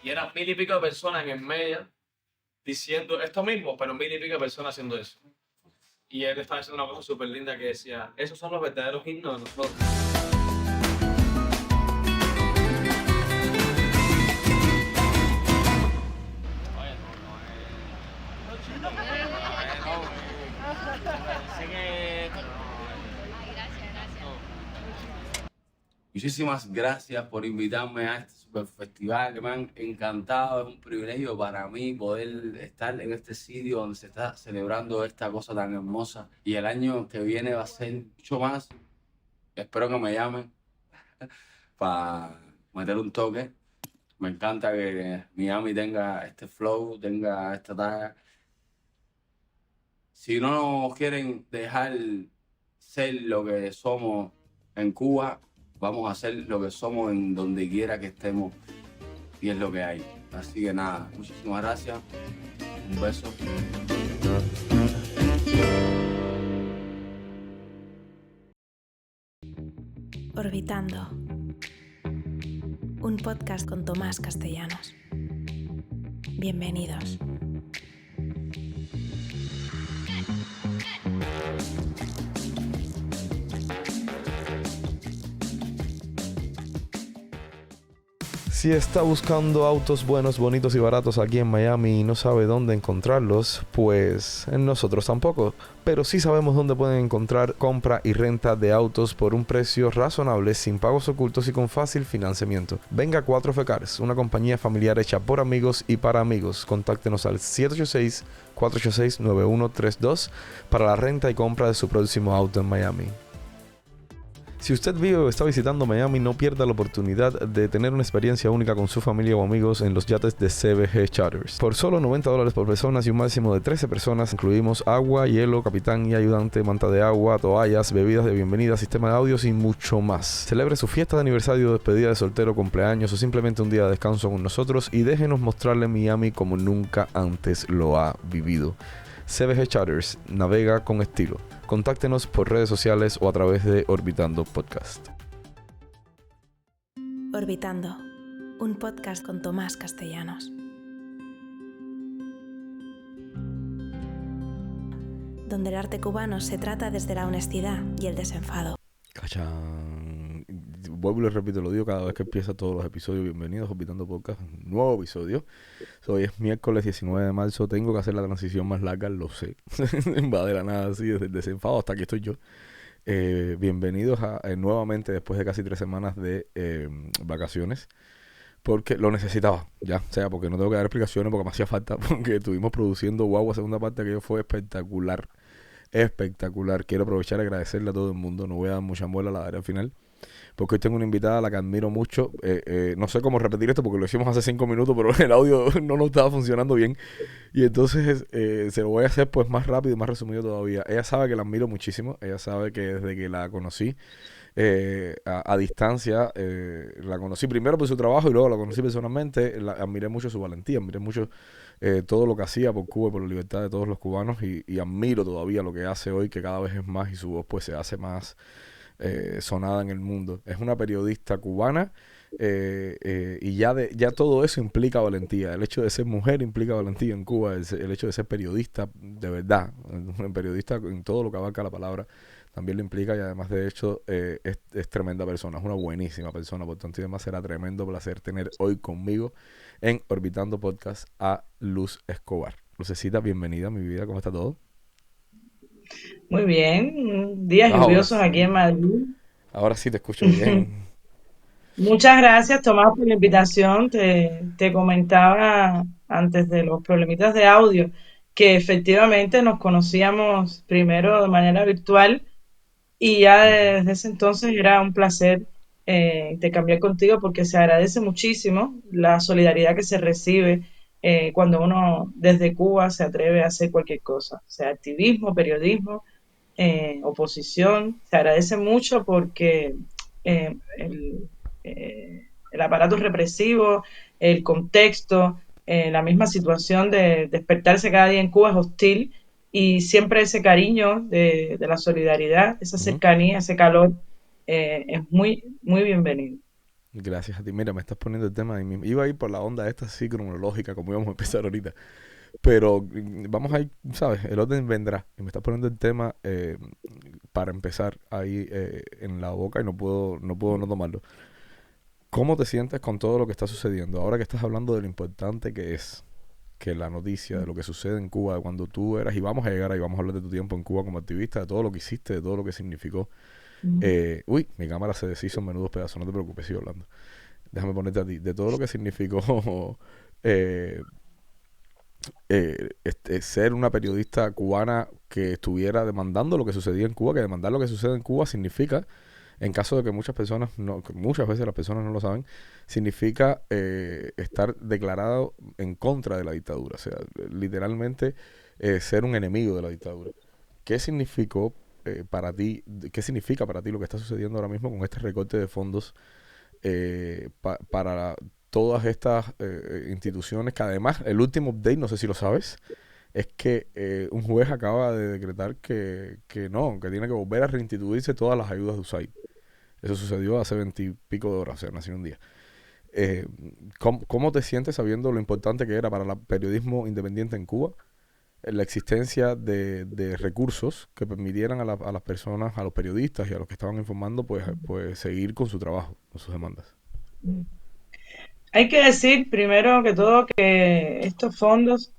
Y eran 1000 y pico de personas en el medio diciendo esto mismo, pero 1000 y pico de personas haciendo eso. Y él estaba haciendo una cosa súper linda que decía, esos son los verdaderos himnos de nosotros. Muchísimas gracias por invitarme a este super festival, que me han encantado. Es un privilegio para mí poder estar en este sitio donde se está celebrando esta cosa tan hermosa. Y el año que viene va a ser mucho más. Espero que me llamen para meter un toque. Me encanta que Miami tenga este flow, tenga esta talla. Si no nos quieren dejar ser lo que somos en Cuba, vamos a hacer lo que somos en donde quiera que estemos, y es lo que hay. Así que nada, muchísimas gracias. Un beso. Orbitando. Un podcast con Tomás Castellanos. Bienvenidos. Si está buscando autos buenos, bonitos y baratos aquí en Miami y no sabe dónde encontrarlos, pues nosotros tampoco. Pero sí sabemos dónde pueden encontrar compra y renta de autos por un precio razonable, sin pagos ocultos y con fácil financiamiento. Venga a 4F Cars, una compañía familiar hecha por amigos y para amigos. Contáctenos al 786-486-9132 para la renta y compra de su próximo auto en Miami. Si usted vive o está visitando Miami, no pierda la oportunidad de tener una experiencia única con su familia o amigos en los yates de CBG Charters. Por solo $90 por persona y un máximo de 13 personas, incluimos agua, hielo, capitán y ayudante, manta de agua, toallas, bebidas de bienvenida, sistema de audios y mucho más. Celebre su fiesta de aniversario, despedida de soltero, cumpleaños o simplemente un día de descanso con nosotros y déjenos mostrarle Miami como nunca antes lo ha vivido. CBG Charters, navega con estilo. Contáctenos por redes sociales o a través de Orbitando Podcast. Orbitando, un podcast con Tomás Castellanos. Donde el arte cubano se trata desde la honestidad y el desenfado. Cachán. Vuelvo y lo repito, lo digo cada vez que empieza todos los episodios. Bienvenidos a Orbitando Podcast, un nuevo episodio. Hoy es miércoles 19 de marzo. Tengo que hacer la transición más larga, lo sé. Va de la nada así, desde el desenfado hasta aquí estoy yo. Bienvenidos nuevamente después de casi 3 semanas de vacaciones. Porque lo necesitaba, ya. O sea, porque no tengo que dar explicaciones, porque me hacía falta. Porque estuvimos produciendo Guagua segunda parte, que fue espectacular. Espectacular. Quiero aprovechar y agradecerle a todo el mundo. No voy a dar mucha muela a la área final, porque hoy tengo una invitada a la que admiro mucho. No sé cómo repetir esto porque lo hicimos hace 5 minutos, pero el audio no nos estaba funcionando bien. Y entonces se lo voy a hacer pues más rápido y más resumido todavía. Ella sabe que la admiro muchísimo. Ella sabe que desde que la conocí a distancia, la conocí primero por su trabajo y luego la conocí personalmente. Admiré mucho su valentía, admiré mucho todo lo que hacía por Cuba y por la libertad de todos los cubanos. Y admiro todavía lo que hace hoy, que cada vez es más y su voz pues se hace más sonada en el mundo. Es una periodista cubana y ya todo eso implica valentía. El hecho de ser mujer implica valentía en Cuba. El hecho de ser periodista de verdad, un periodista en todo lo que abarca la palabra, también lo implica. Y además de hecho es tremenda persona, es una buenísima persona. Por tanto y demás, será tremendo placer tener hoy conmigo en Orbitando Podcast a Luz Escobar. Lucecita, bienvenida a mi vida. ¿Cómo está todo? Muy bien, días Ahora lluviosos sí, aquí en Madrid. ahora sí te escucho bien. Muchas gracias, Tomás, por la invitación. Te comentaba antes de los problemitas de audio que efectivamente nos conocíamos primero de manera virtual y ya Ujú. desde ese entonces era un placer intercambiar contigo porque se agradece muchísimo la solidaridad que se recibe cuando uno desde Cuba se atreve a hacer cualquier cosa, sea activismo, periodismo, oposición. Se agradece mucho porque eh, el, el aparato represivo, el contexto, la misma situación de despertarse cada día en Cuba es hostil y siempre ese cariño de la solidaridad, esa Ujú. cercanía, ese calor, es muy, muy bienvenido. Gracias a ti. Mira, me estás poniendo el tema de mí. Iba a ir por la onda esta así cronológica, como íbamos a empezar ahorita. Pero vamos a ir, ¿sabes? El orden vendrá. Y me estás poniendo el tema para empezar ahí en la boca y no puedo no tomarlo. ¿Cómo te sientes con todo lo que está sucediendo? Ahora que estás hablando de lo importante que es que la noticia de lo que sucede en Cuba, de cuando tú eras, y vamos a llegar ahí, vamos a hablar de tu tiempo en Cuba como activista, de todo lo que hiciste, de todo lo que significó. Uy, mi cámara se deshizo en menudos pedazos, no te preocupes, sigo hablando. Déjame ponerte a ti. De todo lo que significó eh, ser una periodista cubana que estuviera demandando lo que sucedía en Cuba, que demandar lo que sucede en Cuba significa, en caso de que muchas personas, no, que muchas veces las personas no lo saben, significa estar declarado en contra de la dictadura, o sea, literalmente ser un enemigo de la dictadura. ¿Qué significó para ti, qué significa para ti lo que está sucediendo ahora mismo con este recorte de fondos para todas estas instituciones? Que además el último update, no sé si lo sabes, es que un juez acaba de decretar que no, que tiene que volver a reinstituirse todas las ayudas de USAID. Eso sucedió hace 20 y pico de horas, o sea, nació un día. Eh, ¿Cómo te sientes sabiendo lo importante que era para el periodismo independiente en Cuba la existencia de recursos que permitieran a las personas, a los periodistas y a los que estaban informando, pues seguir con su trabajo, con sus demandas? Hay que decir primero que todo que estos fondos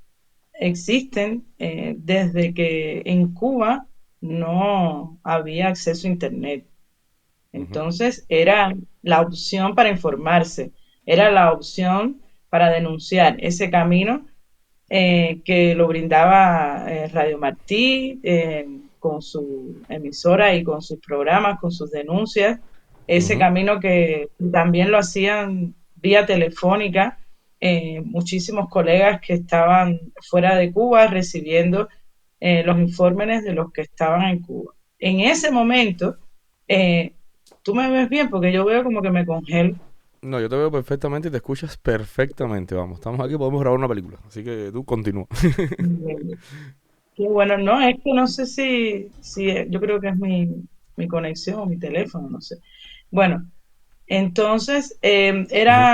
existen desde que en Cuba no había acceso a Internet. Ujú, Entonces era la opción para informarse, era la opción para denunciar ese camino que lo brindaba Radio Martí con su emisora y con sus programas, con sus denuncias, ese ujú, camino que también lo hacían vía telefónica, muchísimos colegas que estaban fuera de Cuba recibiendo los informes de los que estaban en Cuba. En ese momento, eh, tú me ves bien porque yo veo como que me congelo. no, yo te veo perfectamente y te escuchas perfectamente. Vamos, estamos aquí, podemos grabar una película. Así que tú continúa. Qué bueno, no, es que no sé si yo creo que es mi conexión o mi teléfono, no sé. Bueno, entonces Ujú,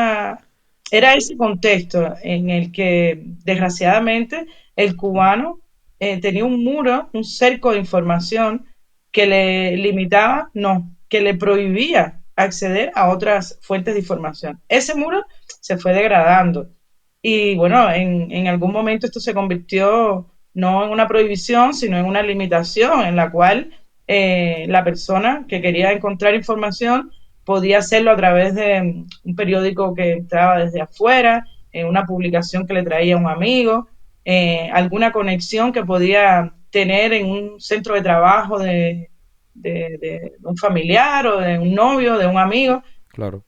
era ese contexto en el que desgraciadamente el cubano tenía un muro, un cerco de información que le limitaba, no, que le prohibía acceder a otras fuentes de información. Ese muro se fue degradando y bueno, en algún momento esto se convirtió no en una prohibición, sino en una limitación en la cual la persona que quería encontrar información podía hacerlo a través de un periódico que entraba desde afuera, una publicación que le traía un amigo, alguna conexión que podía tener en un centro de trabajo de un familiar o de un novio, de un amigo. claro.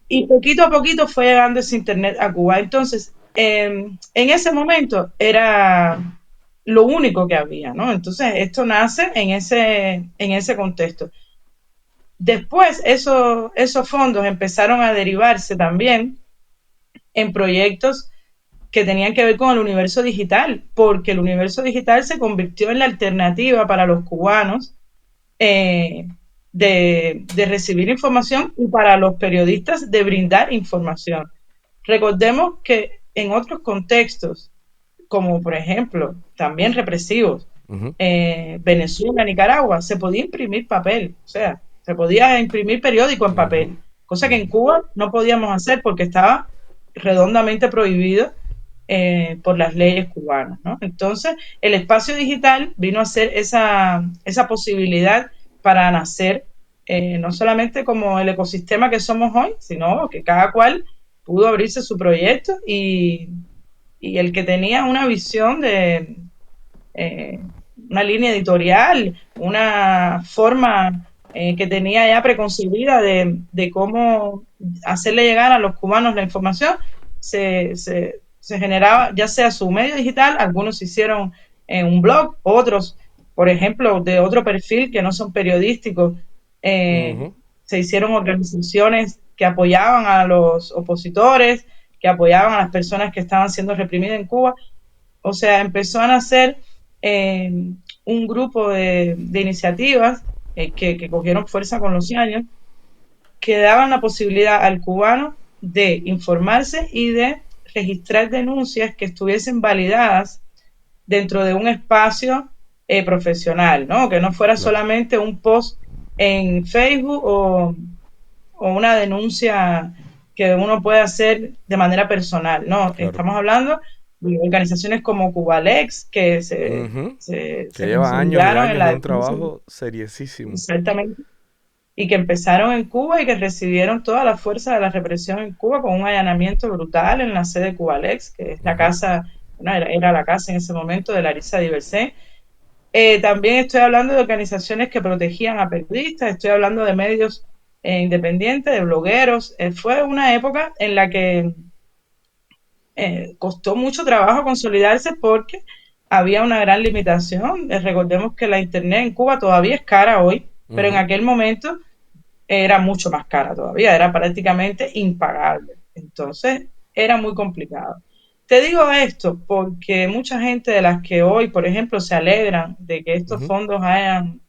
Y poquito a poquito fue llegando ese internet a Cuba. Entonces, en ese momento era lo único que había, ¿no? Entonces, esto nace en ese contexto. Después, esos fondos empezaron a derivarse también en proyectos que tenían que ver con el universo digital, porque el universo digital se convirtió en la alternativa para los cubanos eh, de recibir información y para los periodistas de brindar información. Recordemos que en otros contextos, como por ejemplo, también represivos, Ujú, Venezuela, Nicaragua, se podía imprimir papel, o sea, se podía imprimir periódico en ujú, papel, cosa que en ujú. Cuba no podíamos hacer porque estaba redondamente prohibido por las leyes cubanas, ¿no? Entonces, el espacio digital vino a ser esa posibilidad para nacer, no solamente como el ecosistema que somos hoy, sino que cada cual pudo abrirse su proyecto y el que tenía una visión de una línea editorial, una forma que tenía ya preconcebida de cómo hacerle llegar a los cubanos la información, se generaba ya sea su medio digital, algunos hicieron un blog, otros, por ejemplo, de otro perfil que no son periodísticos, eh, Ujú. se hicieron organizaciones que apoyaban a los opositores, que apoyaban a las personas que estaban siendo reprimidas en Cuba. O sea, empezó a nacer eh, un grupo de iniciativas que cogieron fuerza con los años, que daban la posibilidad al cubano de informarse y de registrar denuncias que estuviesen validadas dentro de un espacio profesional, ¿no? Que no fuera Claro. solamente un post en Facebook o una denuncia que uno puede hacer de manera personal, ¿no? Claro. Estamos hablando de organizaciones como Cubalex, que Ujú. Que se lleva años y consolidaron en años de la un defensa, trabajo seriosísimo. exactamente, y que empezaron en Cuba y que recibieron toda la fuerza de la represión en Cuba con un allanamiento brutal en la sede de Cubalex, que es la Ujú. casa, bueno, era la casa en ese momento de Larissa Diversé. También estoy hablando de organizaciones que protegían a periodistas, estoy hablando de medios independientes, de blogueros. Fue una época en la que costó mucho trabajo consolidarse porque había una gran limitación. Recordemos que la Internet en Cuba todavía es cara hoy, pero en Ujú. aquel momento era mucho más cara todavía, era prácticamente impagable. Entonces, era muy complicado. Te digo esto porque mucha gente de las que hoy, por ejemplo, se alegran de que estos Ujú. fondos hayan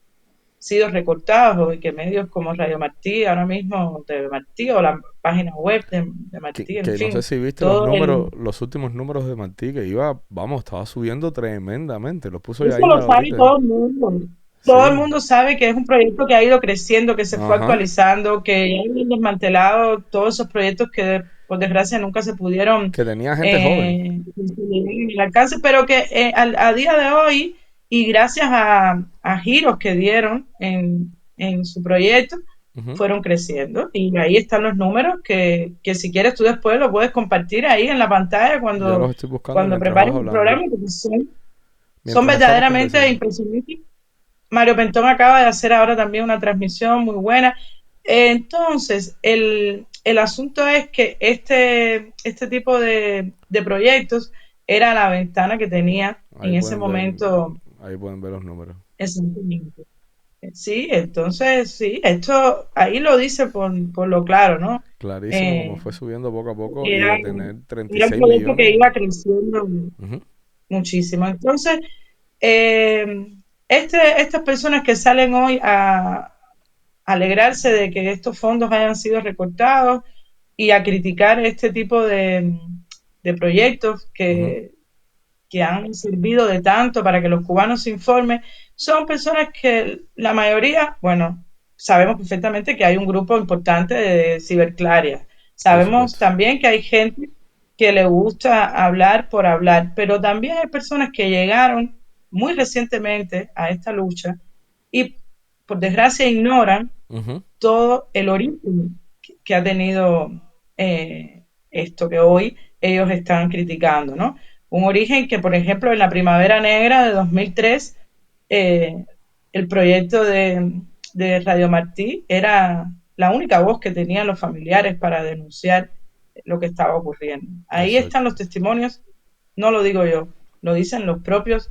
sido recortados y que medios como Radio Martí, ahora mismo TV Martí o la página web de Martí, en Que no sé fin, si viste los todo números, el... los últimos números de Martí, que iba, vamos, estaba subiendo tremendamente. Los puso ya Eso ahí lo sabe ahorita. todo el mundo. Todo el Sí. mundo sabe que es un proyecto que ha ido creciendo, que se fue Ajá. actualizando, que han desmantelado todos esos proyectos que, por desgracia, nunca se pudieron Que tenía gente joven. consolidar en el alcance, pero que a día de hoy, y gracias a giros que dieron en su proyecto, Ujú. fueron creciendo. Y ahí están los números que si quieres tú después lo puedes compartir ahí en la pantalla Ya los cuando, estoy buscando cuando mientras prepares vas el hablando. programa, porque son Mientras estamos verdaderamente conversando. impresionantes. Mario Pentón acaba de hacer ahora también una transmisión muy buena. Entonces, el asunto es que este tipo de proyectos era la ventana que tenía Ahí en ese pueden ver, momento ahí pueden ver los números. ese movimiento. Sí, entonces, sí, esto ahí lo dice por lo claro, ¿no? Clarísimo como Eh, fue subiendo poco a poco y era, de tener era un 36 proyecto que millones. iba creciendo Ujú. muchísimo. Entonces, eh, estas personas que salen hoy a alegrarse de que estos fondos hayan sido recortados y a criticar este tipo de proyectos Ujú. que han servido de tanto para que los cubanos se informen, son personas que la mayoría, bueno, sabemos perfectamente que hay un grupo importante de ciberclarias. Por Sabemos supuesto. también que hay gente que le gusta hablar por hablar, pero también hay personas que llegaron muy recientemente a esta lucha y por desgracia ignoran Ujú. todo el origen que ha tenido esto que hoy ellos están criticando, ¿no? Un origen que, por ejemplo, en la Primavera Negra de 2003, eh, el proyecto de Radio Martí era la única voz que tenían los familiares para denunciar lo que estaba ocurriendo. Ahí están Exacto. los testimonios, no lo digo yo, lo dicen los propios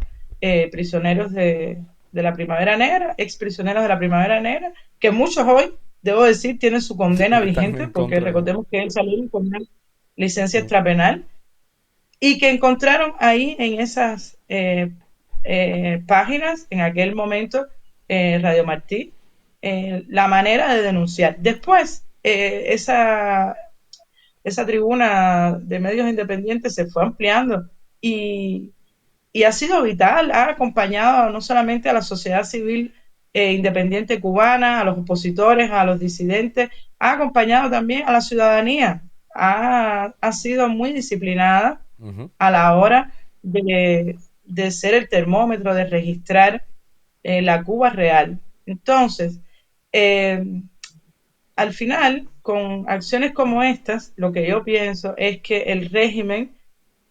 prisioneros de la Primavera Negra, ex prisioneros de la Primavera Negra, que muchos hoy, debo decir, tienen su condena Están vigente, en porque contra. recordemos que él salió con una licencia Mm. extrapenal, y que encontraron ahí en esas páginas, en aquel momento, Radio Martí, la manera de denunciar. Después, esa tribuna de medios independientes se fue ampliando y, y ha sido vital, ha acompañado no solamente a la sociedad civil independiente cubana, a los opositores, a los disidentes, ha acompañado también a la ciudadanía, ha sido muy disciplinada Ujú. a la hora de ser el termómetro, de registrar la Cuba real. Entonces, eh, al final, con acciones como estas, lo que yo pienso es que el régimen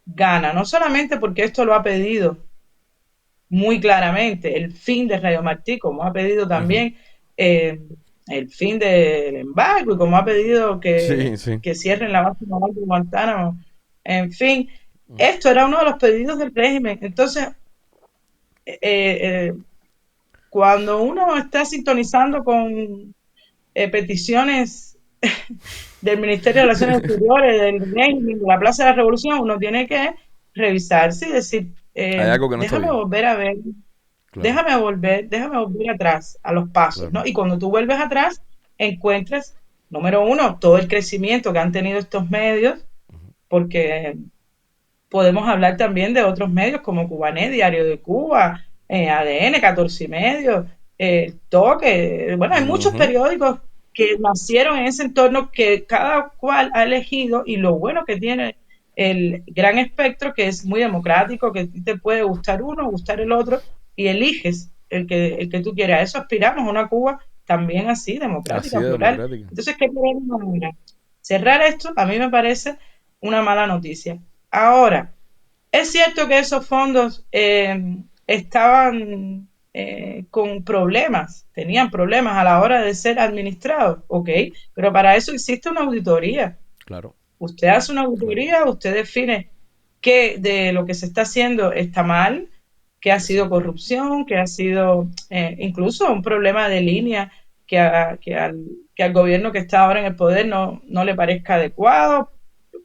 gana, no solamente porque esto lo ha pedido muy claramente el fin de Radio Martí, como ha pedido Ujú. también eh, el fin del embargo y como ha pedido Sí, sí. que cierren la base naval de Guantánamo. En fin, Mm. esto era uno de los pedidos del régimen. Entonces, eh, cuando uno está sintonizando con peticiones del Ministerio de Relaciones Exteriores, del régimen, de la Plaza de la Revolución, uno tiene que revisarse y decir, Hay algo que no está Déjame bien. volver a ver, Claro, déjame volver atrás a los pasos, ¿no? claro. Y cuando tú vuelves atrás, encuentras, número uno, todo el crecimiento que han tenido estos medios, Ujú. porque podemos hablar también de otros medios como Cubanet, Diario de Cuba, ADN, 14 y medio, Toque. Bueno, hay muchos Ujú. periódicos que nacieron en ese entorno que cada cual ha elegido y lo bueno que tiene el gran espectro que es muy democrático, que te puede gustar uno, gustar el otro y eliges el que tú quieras. A eso aspiramos a una Cuba también así, Así democrática, de plural. democrática. Entonces, ¿qué podemos ahora? Cerrar esto a mí me parece una mala noticia. Ahora, es cierto que esos fondos estaban con problemas, tenían problemas a la hora de ser administrados, ok, pero para eso existe una auditoría. Claro, Usted hace una claro. auditoría, usted define qué de lo que se está haciendo está mal, qué ha sido Exacto. corrupción, qué ha sido incluso un problema de línea que al gobierno que está ahora en el poder no le parezca adecuado.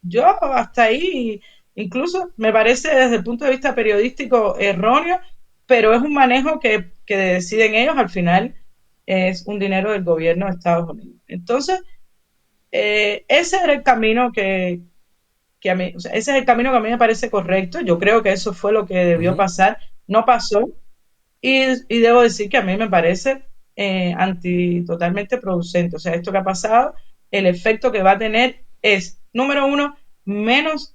Yo hasta ahí, incluso me parece desde el punto de vista periodístico erróneo, pero es un manejo que deciden ellos, al final es un dinero del gobierno de Estados Unidos. Entonces, ese era el camino que a mí, o sea, ese es el camino que a mí me parece correcto. Yo creo que eso fue lo que debió Ujú. pasar. No pasó. Y debo decir que a mí me parece totalmente producente. O sea, esto que ha pasado, el efecto que va a tener es, número uno, menos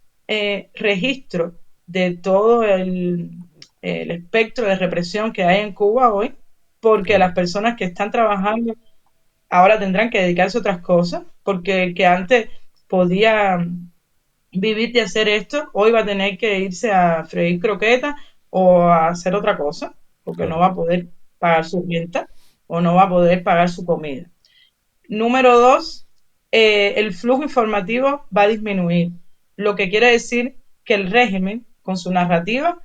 registro de todo el espectro de represión que hay en Cuba hoy, porque las Claro. personas que están trabajando ahora tendrán que dedicarse a otras cosas, porque el que antes podía vivir de hacer esto, hoy va a tener que irse a freír croquetas o a hacer otra cosa, porque no Claro. va a poder pagar su renta o no va a poder pagar su comida. Número dos, el flujo informativo va a disminuir, lo que quiere decir que el régimen, con su narrativa,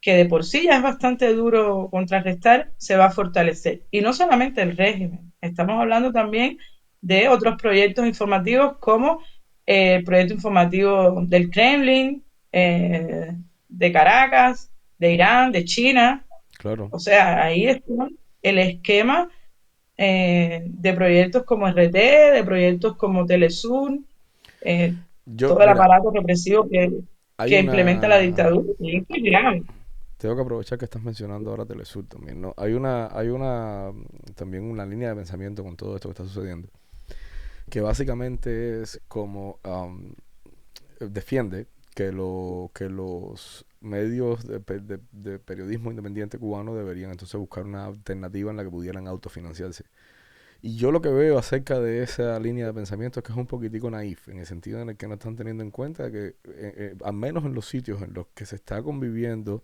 que de por sí ya es bastante duro contrarrestar, se va a fortalecer. Y no solamente el régimen, estamos hablando también de otros proyectos informativos como el proyecto informativo del Kremlin, de Caracas, de Irán, de China. Claro. O sea, ahí está el esquema de proyectos como RT, de proyectos como Telesur, eh, Yo, todo el mira, aparato represivo hay que implementa la una. dictadura. Y esto es grave. Tengo que aprovechar que estás mencionando ahora Telesur también, ¿no? También una línea de pensamiento con todo esto que está sucediendo, que básicamente es como defiende que los medios de periodismo independiente cubano deberían entonces buscar una alternativa en la que pudieran autofinanciarse. Y yo lo que veo acerca de esa línea de pensamiento es que es un poquitico naif, en el sentido en el que no están teniendo en cuenta que, al menos en los sitios en los que se está conviviendo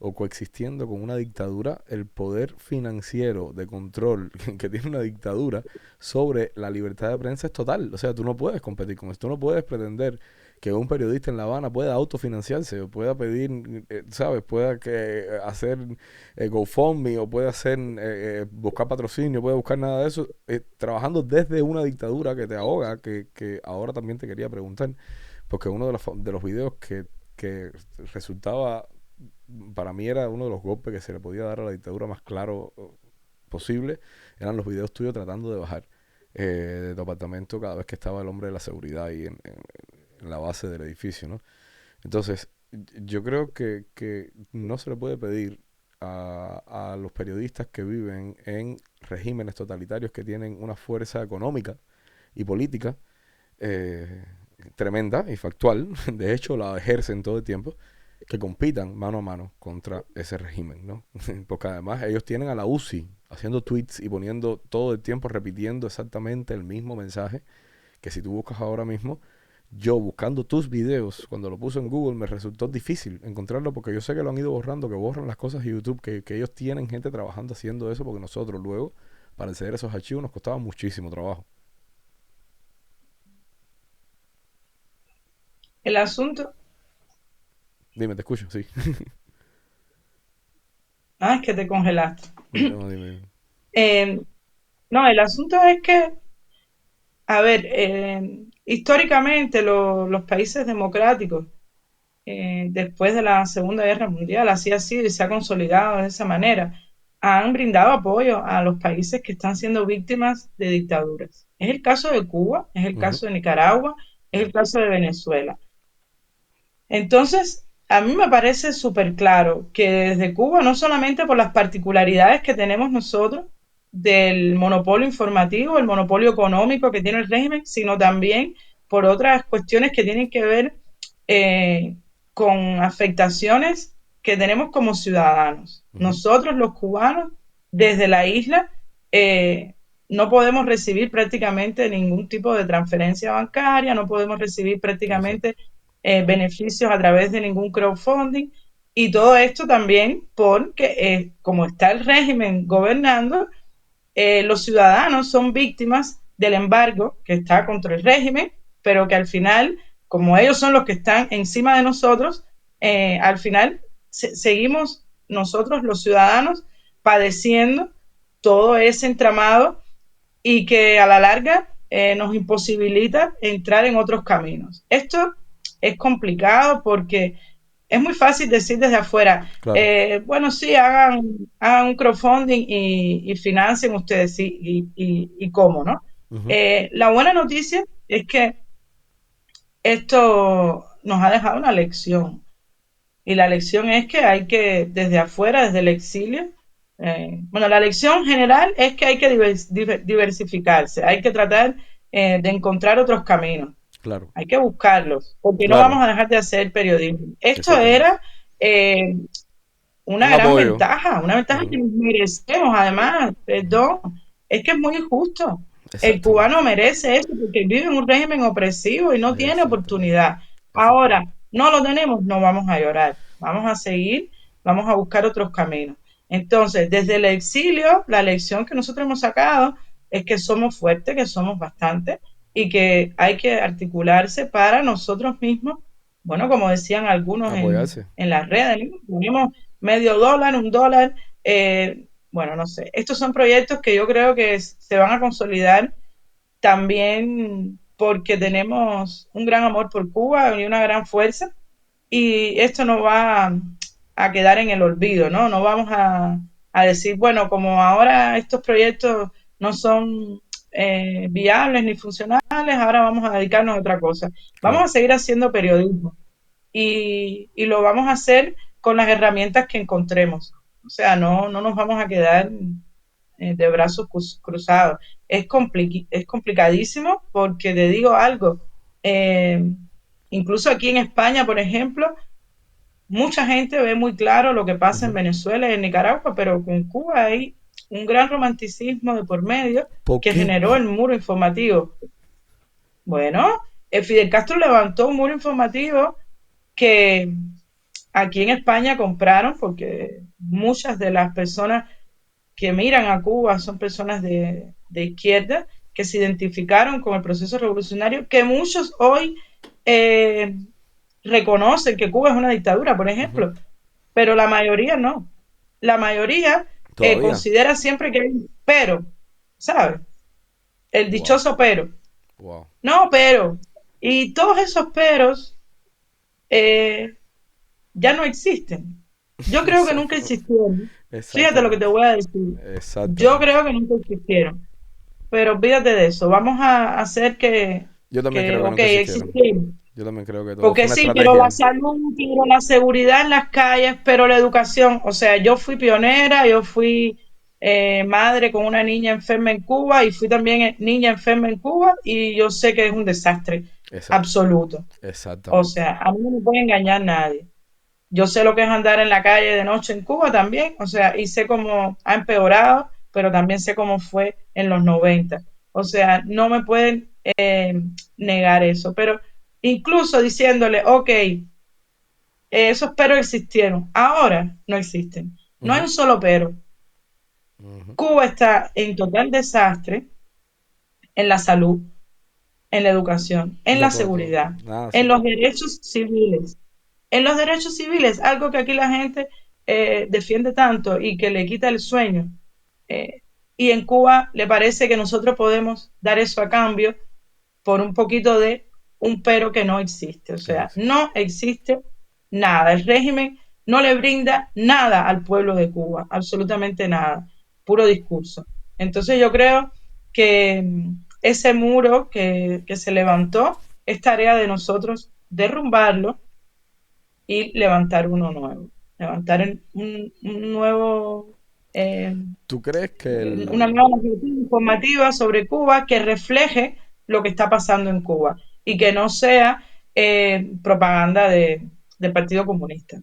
o coexistiendo con una dictadura, el poder financiero de control que tiene una dictadura sobre la libertad de prensa es total. O sea, tú no puedes competir con esto, tú no puedes pretender que un periodista en La Habana pueda autofinanciarse o pueda pedir, ¿sabes? Pueda hacer GoFundMe o puede hacer buscar patrocinio, puede buscar nada de eso, trabajando desde una dictadura que te ahoga, que ahora también te quería preguntar, porque uno de los videos que resultaba, para mí era uno de los golpes que se le podía dar a la dictadura más claro posible, eran los videos tuyos tratando de bajar de tu apartamento cada vez que estaba el hombre de la seguridad ahí en la base del edificio, ¿no? Entonces, yo creo que no se le puede pedir a los periodistas que viven en regímenes totalitarios que tienen una fuerza económica y política eh, tremenda y factual, de hecho la ejercen todo el tiempo, que compitan mano a mano contra ese régimen, ¿no? Porque además ellos tienen a la UCI haciendo tweets y poniendo todo el tiempo, repitiendo exactamente el mismo mensaje, que si tú buscas ahora mismo, yo buscando tus videos, cuando lo puse en Google, me resultó difícil encontrarlo porque yo sé que lo han ido borrando, que borran las cosas de YouTube, que ellos tienen gente trabajando haciendo eso, porque nosotros luego, para acceder a esos archivos, nos costaba muchísimo trabajo. El asunto, Dime, te escucho, sí. es que te congelaste. No, dime. Eh, no, el asunto es que, a ver, históricamente los países democráticos después de la Segunda Guerra Mundial, así ha sido y se ha consolidado de esa manera, han brindado apoyo a los países que están siendo víctimas de dictaduras. Es el caso de Cuba, es el Ujú. caso de Nicaragua, es el caso de Venezuela. Entonces, a mí me parece súper claro que desde Cuba, no solamente por las particularidades que tenemos nosotros del monopolio informativo, el monopolio económico que tiene el régimen, sino también por otras cuestiones que tienen que ver eh, con afectaciones que tenemos como ciudadanos. Ujú. Nosotros los cubanos, desde la isla, no podemos recibir prácticamente ningún tipo de transferencia bancaria, no podemos recibir Exacto. prácticamente beneficios a través de ningún crowdfunding. Y todo esto también porque, como está el régimen gobernando, los ciudadanos son víctimas del embargo que está contra el régimen, pero que al final, como ellos son los que están encima de nosotros, al final seguimos nosotros los ciudadanos padeciendo todo ese entramado y que a la larga nos imposibilita entrar en otros caminos. Esto es complicado porque es muy fácil decir desde afuera, Claro. bueno, sí, hagan un crowdfunding y financien ustedes, sí, y cómo, ¿no? Ujú. La buena noticia es que esto nos ha dejado una lección. Y la lección es que hay que, desde afuera, desde el exilio, bueno, la lección general es que hay que diversificarse, hay que tratar de encontrar otros caminos, Claro. hay que buscarlos, porque no Claro. vamos a dejar de hacer periodismo. Esto Exactamente. era eh, una Un gran apoyo. ventaja que Ujú. nos merecemos, además, perdón, es que es muy injusto. El cubano Exactamente. merece eso porque vive en un régimen opresivo y no tiene Exactamente. oportunidad. Ahora, Exactamente. no lo tenemos, no vamos a llorar, vamos a seguir, vamos a buscar otros caminos. Entonces, desde el exilio, la lección que nosotros hemos sacado es que somos fuertes, que somos bastantes y que hay que articularse para nosotros mismos. Bueno, como decían algunos Apoyarse. en las redes, ¿no? Ponemos medio dólar, un dólar, bueno, no sé. Estos son proyectos que yo creo que se van a consolidar también porque tenemos un gran amor por Cuba y una gran fuerza y esto no va a quedar en el olvido, ¿no? No vamos a decir, bueno, como ahora estos proyectos no son viables ni funcionales, ahora vamos a dedicarnos a otra cosa. Vamos a Claro. seguir haciendo periodismo y lo vamos a hacer con las herramientas que encontremos. O sea, no nos vamos a quedar de brazos cruzados. Es complicadísimo porque te digo algo, eh, incluso aquí en España, por ejemplo, mucha gente ve muy claro lo que pasa en Ujú. Venezuela y en Nicaragua, pero con Cuba hay un gran romanticismo de por medio ¿Por que qué? generó el muro informativo. Bueno, Fidel Castro levantó un muro informativo que aquí en España compraron porque muchas de las personas que miran a Cuba son personas de izquierda que se identificaron con el proceso revolucionario, que muchos hoy eh, reconocen que Cuba es una dictadura, por Ujú. ejemplo, pero la mayoría no. La mayoría Todavía. considera siempre que hay un pero, ¿sabes? El Wow. dichoso pero. Wow. No, pero. Y todos esos peros eh, ya no existen. Yo creo que nunca Exacto. existieron. Fíjate lo que te Exactamente. voy a decir. Yo Exactamente. creo que nunca existieron. Pero olvídate de eso. Vamos a hacer Yo también que creo que ok, nunca existieron. existieron. Yo también creo que todo fue Porque una sí, pero la estrategia. salud, pero la seguridad en las calles, pero la educación. O sea, yo fui pionera, yo fui madre con una niña enferma en Cuba y fui también niña enferma en Cuba y yo sé que es un desastre Exacto. absoluto. O Exactamente. sea, a mí no me puede engañar nadie. Yo sé lo que es andar en la calle de noche en Cuba también, o sea, y sé cómo ha empeorado, pero también sé cómo fue en los 90. O sea, no me pueden negar eso, pero incluso diciéndole, ok, esos peros existieron, ahora no existen. No hay Ujú. un solo pero. Ujú. Cuba está en total desastre en la salud, en la educación, en No, la todo, todo. seguridad, Nada, en sí. los derechos civiles. En los derechos civiles, algo que aquí la gente defiende tanto y que le quita el sueño. Eh, y en Cuba le parece que nosotros podemos dar eso a cambio por un poquito de un pero que no existe. O Que no sea, existe. no existe nada. El régimen no le brinda nada al pueblo de Cuba, absolutamente nada, puro discurso. Entonces yo creo que ese muro que se levantó es tarea de nosotros derrumbarlo y levantar uno nuevo, levantar un nuevo, eh, ¿Tú crees que una nueva narrativa informativa sobre Cuba que refleje lo que está pasando en Cuba y que no sea propaganda del Partido Comunista?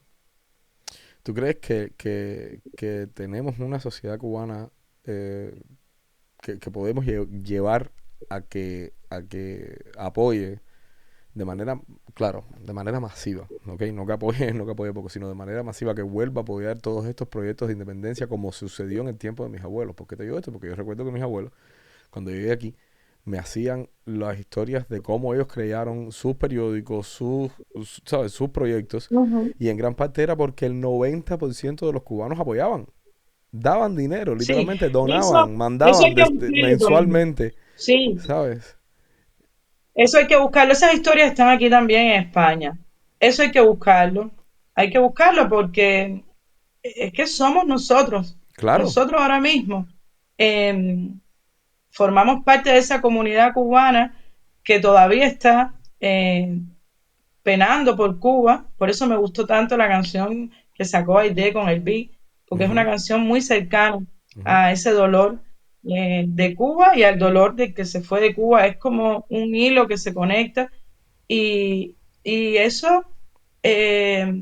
tú crees que tenemos una sociedad cubana eh, que podemos llevar a que apoye de manera, claro, de manera masiva, ¿ok? No que apoye poco, sino de manera masiva, que vuelva a apoyar todos estos proyectos de independencia como sucedió en el tiempo de mis abuelos? ¿Por qué te digo esto? Porque yo recuerdo que mis abuelos, cuando yo llegué aquí, me hacían las historias de cómo ellos crearon sus periódicos, ¿sabes? Sus proyectos, Ujú. y en gran parte era porque el 90% de los cubanos apoyaban, daban dinero, Sí, literalmente eso, donaban, eso hay mandaban que buscarlo también. mensualmente, Sí, ¿sabes? eso hay que buscarlo. Esas historias están aquí también en España. Eso hay que buscarlo. Hay que buscarlo porque es que somos nosotros. Claro, Nosotros ahora mismo eh, formamos parte de esa comunidad cubana que todavía está penando por Cuba. Por eso me gustó tanto la canción que sacó Aide con el Beat, porque es una ujú, canción muy cercana ujú, a ese dolor de Cuba y al dolor de que se fue de Cuba. Es como un hilo que se conecta y eso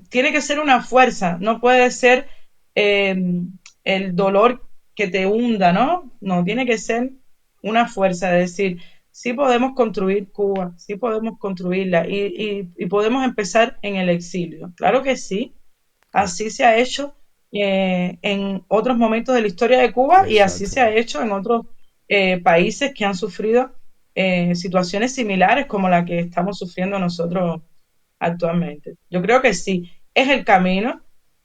tiene que ser una fuerza, no puede ser eh, el dolor que te hunda, ¿no? No, tiene que ser una fuerza, es decir, sí podemos construir Cuba, sí podemos construirla y podemos empezar en el exilio. Claro que sí, claro, así se ha hecho en otros momentos de la historia de Cuba y así se ha exactamente. hecho en otros países que han sufrido situaciones similares como la que estamos sufriendo nosotros actualmente. Yo creo que sí, es el camino,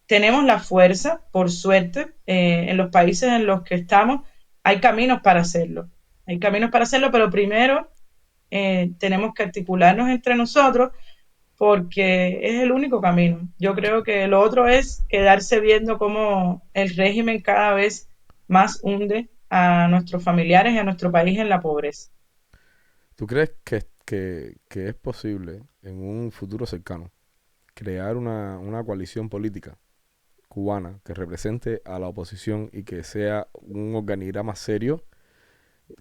tenemos la fuerza, por suerte, en los países en los que estamos hay caminos para hacerlo, hay caminos para hacerlo, pero primero tenemos que articularnos entre nosotros porque es el único camino. Yo creo que lo otro es quedarse viendo cómo el régimen cada vez más hunde a nuestros familiares y a nuestro país en la pobreza. ¿Tú crees que es posible en un futuro cercano crear una coalición política cubana que represente a la oposición y que sea un organigrama serio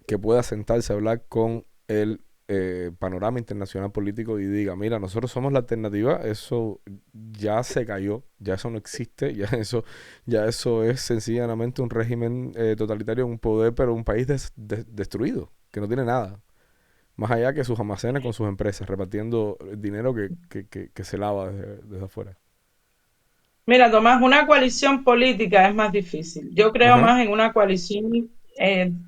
que pueda sentarse a hablar con el panorama internacional político y diga, mira, nosotros somos la alternativa, eso ya se cayó, ya eso no existe, ya eso es sencillamente un régimen totalitario, un poder, pero un país destruido, que no tiene nada. Más allá que sus almacenes con sus empresas, repartiendo el dinero que se lava desde afuera. Mira, Tomás, una coalición política es más difícil. Yo creo Ajá, más en una coalición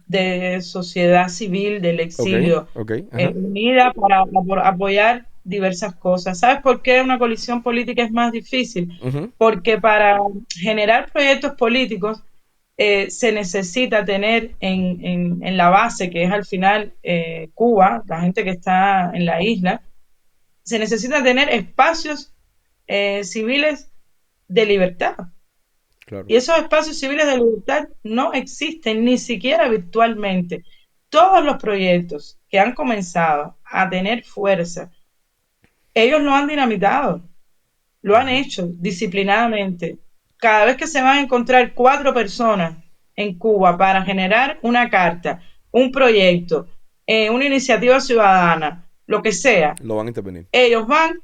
de sociedad civil del ok, exilio, ok, ajá, unida para apoyar diversas cosas. ¿Sabes por qué una coalición política es más difícil? ujú, Porque para generar proyectos políticos se necesita tener en la base, que es al final Cuba, la gente que está en la isla, se necesita tener espacios civiles de libertad. claro. Y esos espacios civiles de libertad no existen ni siquiera virtualmente. Todos los proyectos que han comenzado a tener fuerza, ellos lo han dinamitado, lo han Ujú, hecho disciplinadamente. Cada vez que se van a encontrar 4 personas en Cuba para generar una carta, un proyecto, una iniciativa ciudadana, lo que sea, lo van a intervenir, ellos van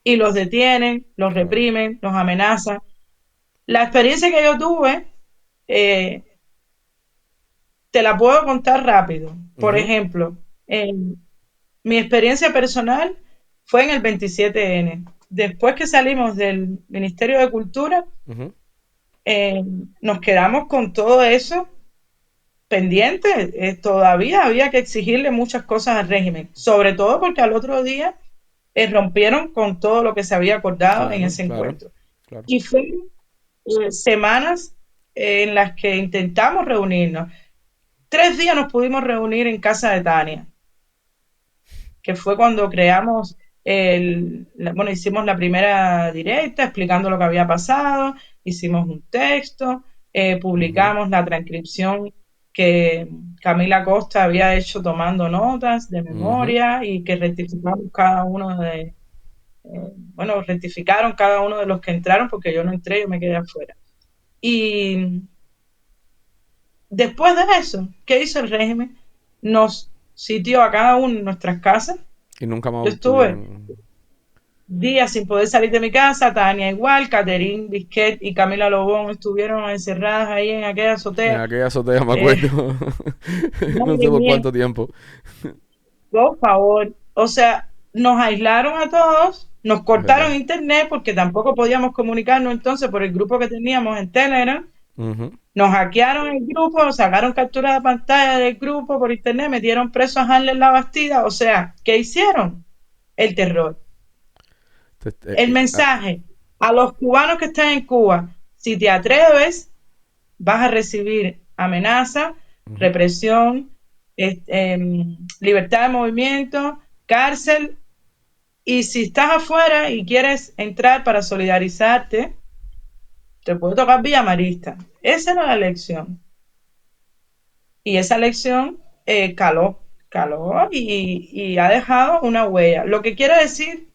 y los detienen, los claro. reprimen, los amenazan. La experiencia que yo tuve, eh, te la puedo contar rápido. Por Ujú, ejemplo, mi experiencia personal fue en el 27N. Después que salimos del Ministerio de Cultura, ujú, eh, nos quedamos con todo eso pendiente. Todavía había que exigirle muchas cosas al régimen, sobre todo porque al otro día rompieron con todo lo que se había acordado en claro, ese claro, encuentro. claro. Y fue semanas en las que intentamos reunirnos. 3 días nos pudimos reunir en casa de Tania, que fue cuando creamos bueno, hicimos la primera directa explicando lo que había pasado, hicimos un texto, publicamos la transcripción que Camila Costa había hecho tomando notas de Ujú. memoria y que rectificamos cada uno bueno, rectificaron cada uno de los que entraron porque yo no entré, yo me quedé afuera. Y después de eso, ¿qué hizo el régimen? Nos sitió a cada uno en nuestras casas. Y nunca Yo más estuve pudieron. días sin poder salir de mi casa, Tania igual, Catherine Bisquet y Camila Lobón estuvieron encerradas ahí en aquella En azotea. aquella azotea me Eh, acuerdo. No sé Madre por mía, cuánto tiempo. por favor. O sea, nos aislaron a todos, nos Es verdad. cortaron internet porque tampoco podíamos comunicarnos entonces por el grupo que teníamos en Telegram. Ujú. Nos hackearon el grupo, sacaron captura de pantalla del grupo por internet, metieron preso a Hanley en la Bastida. O sea, ¿qué hicieron? El terror. El mensaje a los cubanos que están en Cuba: si te atreves, vas a recibir amenaza, Ujú. represión, libertad de movimiento, cárcel, y si estás afuera y quieres entrar para solidarizarte, te puede tocar Villa Marista. Esa era la elección. Y esa elección caló y ha dejado una huella. Lo que quiere decir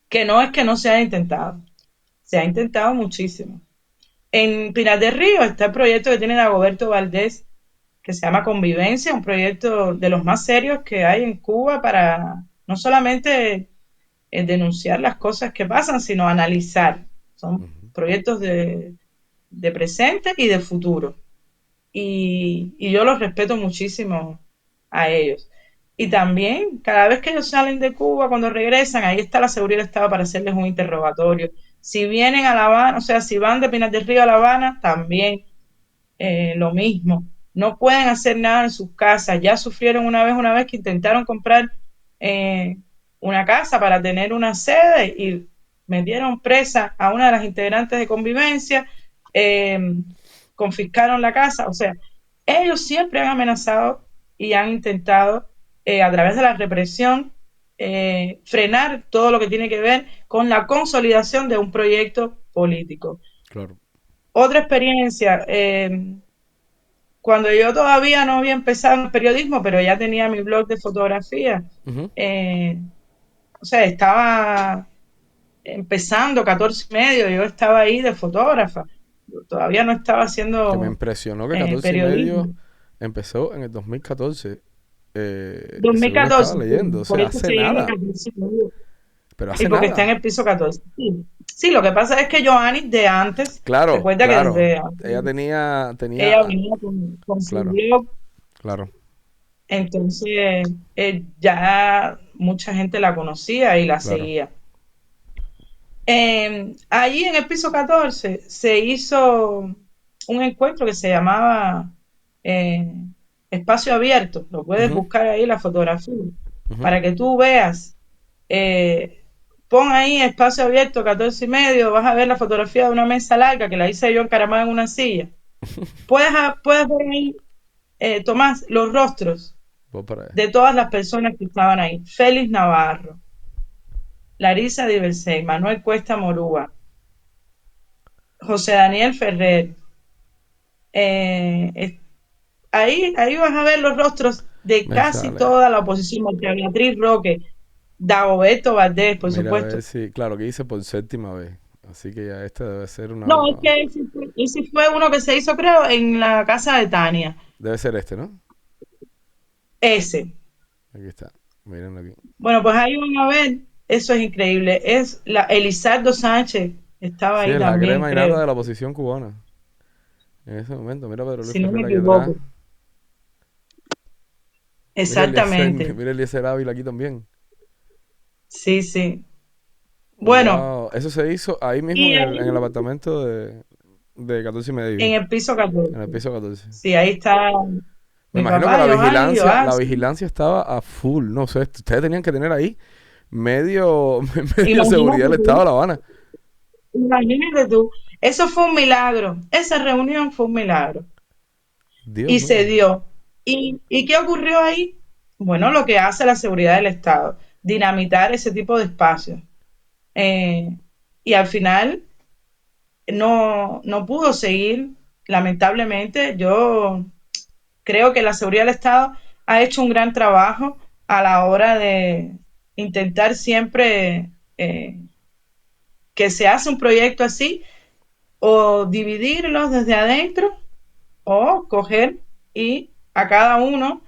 que no es que no se haya intentado, se ha intentado muchísimo. En Pinar del Río está el proyecto que tiene Dagoberto Valdés, que se llama Convivencia, un proyecto de los más serios que hay en Cuba para no solamente denunciar las cosas que pasan, sino analizar. Son Ujú. proyectos de presente y de futuro. Y yo los respeto muchísimo a ellos. Y también, cada vez que ellos salen de Cuba, cuando regresan, ahí está la seguridad del Estado para hacerles un interrogatorio. Si vienen a La Habana, o sea, si van de Pinar del Río a La Habana, también lo mismo. No pueden hacer nada en sus casas. Ya sufrieron una vez que intentaron comprar eh, una casa para tener una sede y metieron presa a una de las integrantes de convivencia, eh, confiscaron la casa. O sea, ellos siempre han amenazado y han intentado, a través de la represión, frenar todo lo que tiene que ver con la consolidación de un proyecto político. Claro. Otra experiencia, cuando yo todavía no había empezado en el periodismo, pero ya tenía mi blog de fotografía, Ujú. eh, o sea, estaba empezando 14 y medio, yo estaba ahí de fotógrafa, yo todavía no estaba Que me haciendo impresionó que 14 y periodismo. medio empezó en el 2014. Según estaba 2014, leyendo. sí, O por sea, eso hace se llama nada. 14 y medio, Pero y hace porque está en nada. el piso 14. Sí, sí, lo que pasa es que Joanny de antes, Claro, recuerda que claro. desde antes, Ella tenía, ella venía con su claro, blog. claro, Entonces, ya mucha gente la conocía y la claro. seguía. Allí en el piso 14 se hizo un encuentro que se llamaba eh, Espacio Abierto. Lo puedes Ujú, buscar ahí la fotografía ujú. para que tú veas. eh, Pon ahí Espacio Abierto 14 y medio, vas a ver la fotografía de una mesa larga que la hice yo encaramada en una silla. Puedes ver ahí, Tomás, los rostros Voy para allá. de todas las personas que estaban ahí: Félix Navarro, Larisa Diversey, Manuel Cuesta Morúa, José Daniel Ferrer. eh, es- ahí vas a ver los rostros de Me casi sale. toda la oposición: María Beatriz Roque, Dagoberto Valdés, por Mira a ver supuesto. si, claro, que hice por séptima vez. Así que ya este debe ser No, es que ese fue uno que se hizo, creo, en la casa de Tania. debe ser este, ¿no? Ese. Aquí está. Mírenlo aquí. Bueno, pues ahí van a ver, eso es increíble. Es Elizardo Sánchez, estaba Sí, ahí es la también, crema y nata creo, de la oposición cubana. En ese momento, mira a Pedro Luis si no me Ferrer aquí atrás. equivoco. Mira Eliezer, Exactamente. mira Eliezer Ávila aquí también. Sí, sí. Bueno, Wow, eso se hizo ahí mismo y en el ahí apartamento de 14 y en medio, el piso en el 14. piso 14. Sí, ahí está Me mi imagino que papá, Giovanni, la Joás. vigilancia estaba a full, no sé, ustedes tenían que tener ahí medio, medio seguridad Imagínate del Estado tú, de La Habana. imagínate tú. Eso fue un milagro. Esa reunión fue un milagro. Dios Y se mío. dio. ¿Y qué ocurrió ahí? Bueno, lo que hace la seguridad del Estado. dinamitar ese tipo de espacios. Y al final no pudo seguir, lamentablemente. Yo creo que la seguridad del Estado ha hecho un gran trabajo a la hora de intentar siempre que se hace un proyecto así, o dividirlos desde adentro, o coger y a cada uno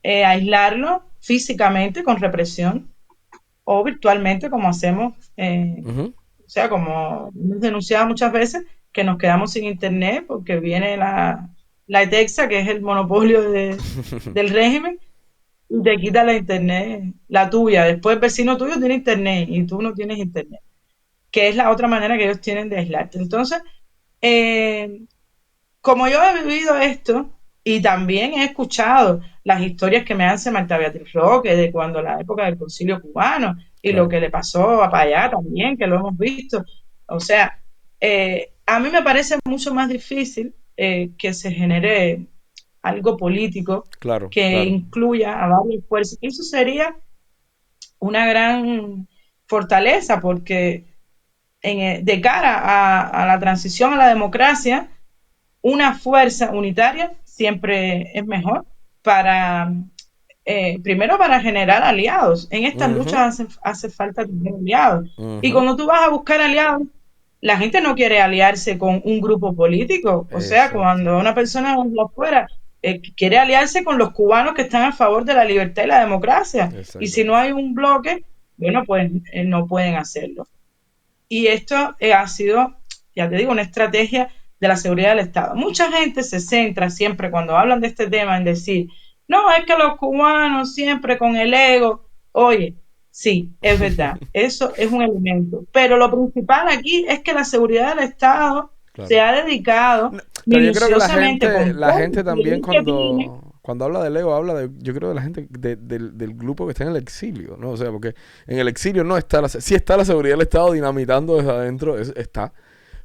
aislarlo físicamente con represión o virtualmente como hacemos, Ujú. o sea, como hemos denunciado muchas veces, que nos quedamos sin internet porque viene la ETEXA, que es el monopolio del régimen, y te quita la internet, la tuya. Después el vecino tuyo tiene internet y tú no tienes internet, que es la otra manera que ellos tienen de aislarte. Entonces, eh, como yo he vivido esto y también he escuchado las historias que me hace Marta Beatriz Roque de cuando la época del concilio cubano y lo Claro. que le pasó a Payá también, que lo hemos visto. O sea, a mí me parece mucho más difícil que se genere algo político Claro, que claro. incluya a varias fuerzas. Eso sería una gran fortaleza porque de cara a la transición a la democracia, una fuerza unitaria siempre es mejor para, primero para generar aliados. En estas Ujú, luchas hace falta tener aliados. Y ujú. cuando tú vas a buscar aliados, la gente no quiere aliarse con un grupo político. O sea, Exacto, cuando una persona de afuera quiere aliarse con los cubanos que están a favor de la libertad y la democracia. Y si no exactamente. hay un bloque, bueno, pues no pueden hacerlo. Y esto ha sido, ya te digo, una estrategia de la seguridad del Estado. Mucha gente se centra siempre cuando hablan de este tema en decir, no, es que los cubanos siempre con el ego. Oye, sí, es verdad, eso es un elemento. Pero lo principal aquí es que la seguridad del Estado se Claro. ha dedicado No, pero yo creo que minuciosamente con la todo gente el también poder que tiene. cuando habla de Lego, habla de, yo creo de la gente del grupo que está en el exilio, ¿no? O sea, porque en el exilio no está sí está la seguridad del Estado dinamitando desde adentro, está,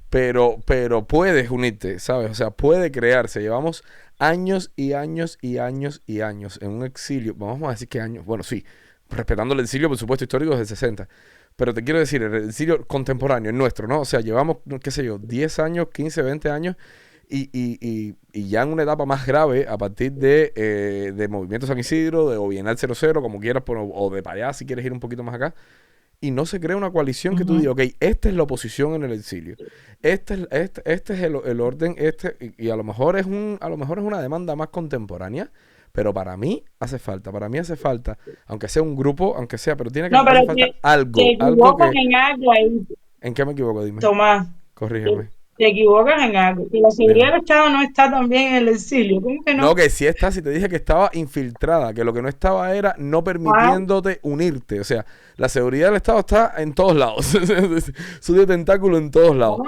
pero puedes unirte, ¿sabes? O sea, puede crearse. Llevamos años y años y años y años en un exilio, vamos a decir que años, bueno, sí, respetando el exilio, por supuesto, histórico desde el 60. Pero te quiero decir, el exilio contemporáneo, el nuestro, ¿no? O sea, llevamos, qué sé yo, 10 años, 15 20 años y ya en una etapa más grave a partir de Movimiento San Isidro, de o Bienal 00, como quieras, o de para allá si quieres ir un poquito más acá, y no se crea una coalición que tú Ujú. digas, ok, esta es la oposición en el exilio, este es el orden, y a lo mejor a lo mejor es una demanda más contemporánea, pero para mí hace falta, aunque sea un grupo, aunque sea, pero No, pero hace falta te algo equivocas que, en algo ahí, ¿en qué me equivoco? Dime, Tomás. Te, corrígeme, te equivocas en algo. Que la seguridad dime. del Estado no está también en el exilio. ¿Cómo que No, no? que sí está, si te dije que estaba infiltrada, que lo que no estaba era no Ah, permitiéndote unirte. O sea, la seguridad del Estado está en todos lados. Su de tentáculo en todos lados.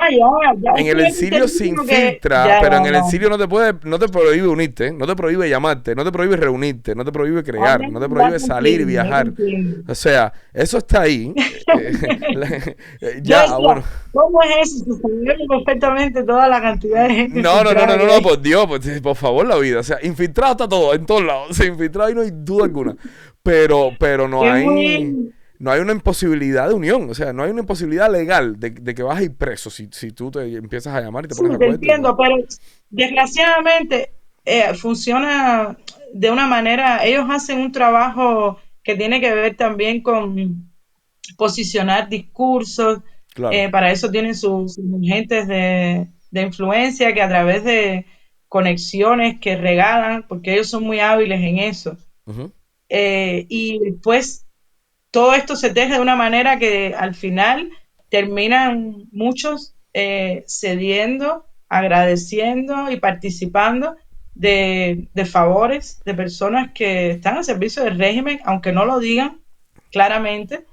ya En el estoy exilio se entendiendo que infiltra, ya pero en el no. exilio no te prohíbe unirte, no te prohíbe llamarte, no te prohíbe reunirte, no te prohíbe Ah, crear, no te ya prohíbe te salir y entiendo, ya te viajar. entiendo. O sea, eso está ahí. Yo Ya, decía, bueno. ¿cómo es eso? Se sabía perfectamente toda la cantidad de gente infiltrada que No, hay. por Dios, por favor, la vida. O sea, infiltrado está todo, en todos lados. O sea, infiltrado y no hay duda alguna. Pero Es muy, no hay una imposibilidad de unión. O sea, no hay una imposibilidad legal de que vas a ir preso si tú te empiezas a llamar y te sí, pones de te acuerdo y todo. entiendo, pero desgraciadamente funciona de una manera, ellos hacen un trabajo que tiene que ver también con posicionar discursos, Claro. para eso tienen sus agentes de influencia que a través de conexiones que regalan, porque ellos son muy hábiles en eso, Ujú. y después todo esto se teje de una manera que al final terminan muchos cediendo, agradeciendo y participando de favores de personas que están al servicio del régimen, aunque no lo digan claramente,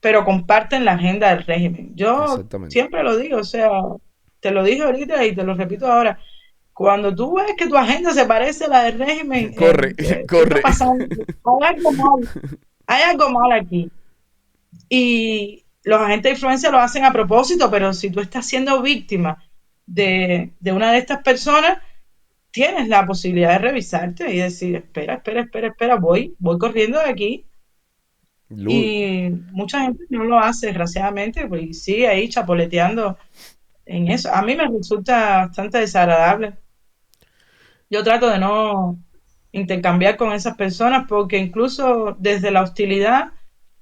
pero comparten la agenda del régimen. Yo Exactamente. siempre lo digo, o sea, te lo dije ahorita y te lo repito ahora. Cuando tú ves que tu agenda se parece a la del régimen, Corre, ¿qué está corre. pasando? Hay algo mal aquí. Y los agentes de influencia lo hacen a propósito, pero si tú estás siendo víctima de una de estas personas, tienes la posibilidad de revisarte y decir, espera, voy corriendo de aquí Lu- Y mucha gente no lo hace, desgraciadamente, pues, y sigue ahí chapoleteando en eso. A mí me resulta bastante desagradable. Yo trato de no intercambiar con esas personas porque incluso desde la hostilidad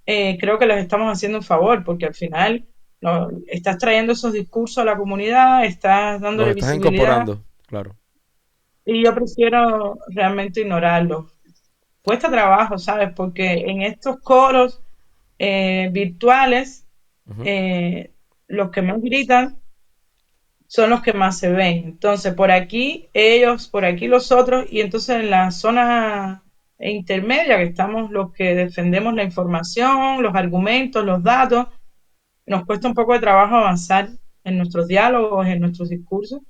creo que les estamos haciendo un favor porque al final no, estás trayendo esos discursos a la comunidad, estás los dándole estás visibilidad incorporando, claro. y yo prefiero realmente ignorarlos. Cuesta trabajo, ¿sabes? Porque en estos coros virtuales, Ujú. eh, los que más gritan son los que más se ven. Entonces, por aquí ellos, por aquí los otros, y entonces en la zona intermedia, que estamos los que defendemos la información, los argumentos, los datos, nos cuesta un poco de trabajo avanzar en nuestros diálogos, en nuestros discursos,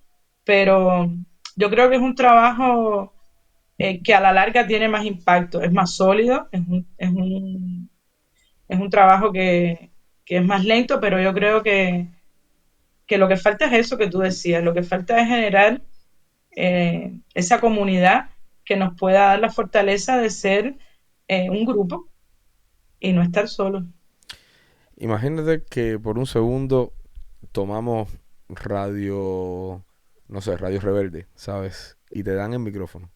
pero yo creo que es un trabajo que a la larga tiene más impacto, es más sólido, es un trabajo que es más lento, pero yo creo que lo que falta es eso que tú decías, lo que falta es generar esa comunidad que nos pueda dar la fortaleza de ser un grupo y no estar solos. Imagínate que por un segundo tomamos radio, no sé, radio rebelde, ¿sabes? Y te dan el micrófono.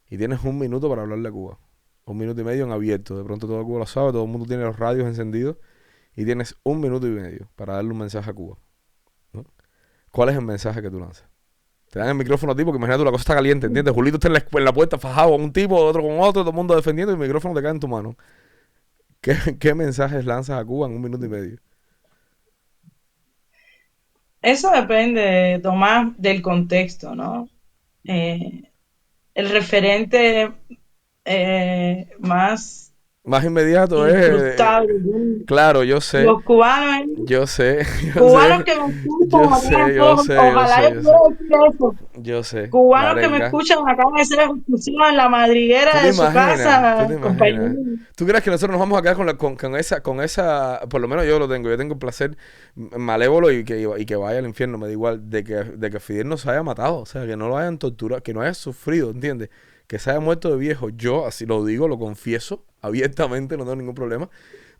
Y tienes un minuto para hablarle a Cuba. Un minuto y medio en abierto. De pronto todo Cuba lo sabe, todo el mundo tiene los radios encendidos. Y tienes un minuto y medio para darle un mensaje a Cuba, ¿no? ¿Cuál es el mensaje que tú lanzas? Te dan el micrófono a ti porque imagínate, la cosa está caliente, ¿entiendes? Julito está en la puerta fajado con un tipo, otro con otro, todo el mundo defendiendo y el micrófono te cae en tu mano. ¿Qué mensajes lanzas a Cuba en un minuto y medio? Eso depende, Tomás, del contexto, ¿no? Eh, el referente más Más inmediato es... incrustado. claro, yo sé, Los cubanos, yo sé, yo cubanos sé, que me escuchan yo acá en sé, yo todo, sé, yo ojalá sé, yo yo sé, pudiera decir eso. yo sé. La Cubanos que me arenga. escuchan acaban de hacer ejecución en la ¿Tú madriguera te de su imaginas? ¿Tú te casa, imaginas? compañero. ¿Tú crees que nosotros nos vamos a quedar con esa, por lo menos yo lo tengo, yo tengo el placer malévolo y que vaya al infierno, me da igual, de que Fidel no se haya matado, o sea, que no lo hayan torturado, que no haya sufrido, ¿entiendes? Que se haya muerto de viejo. Yo, así lo digo, lo confieso abiertamente, no tengo ningún problema.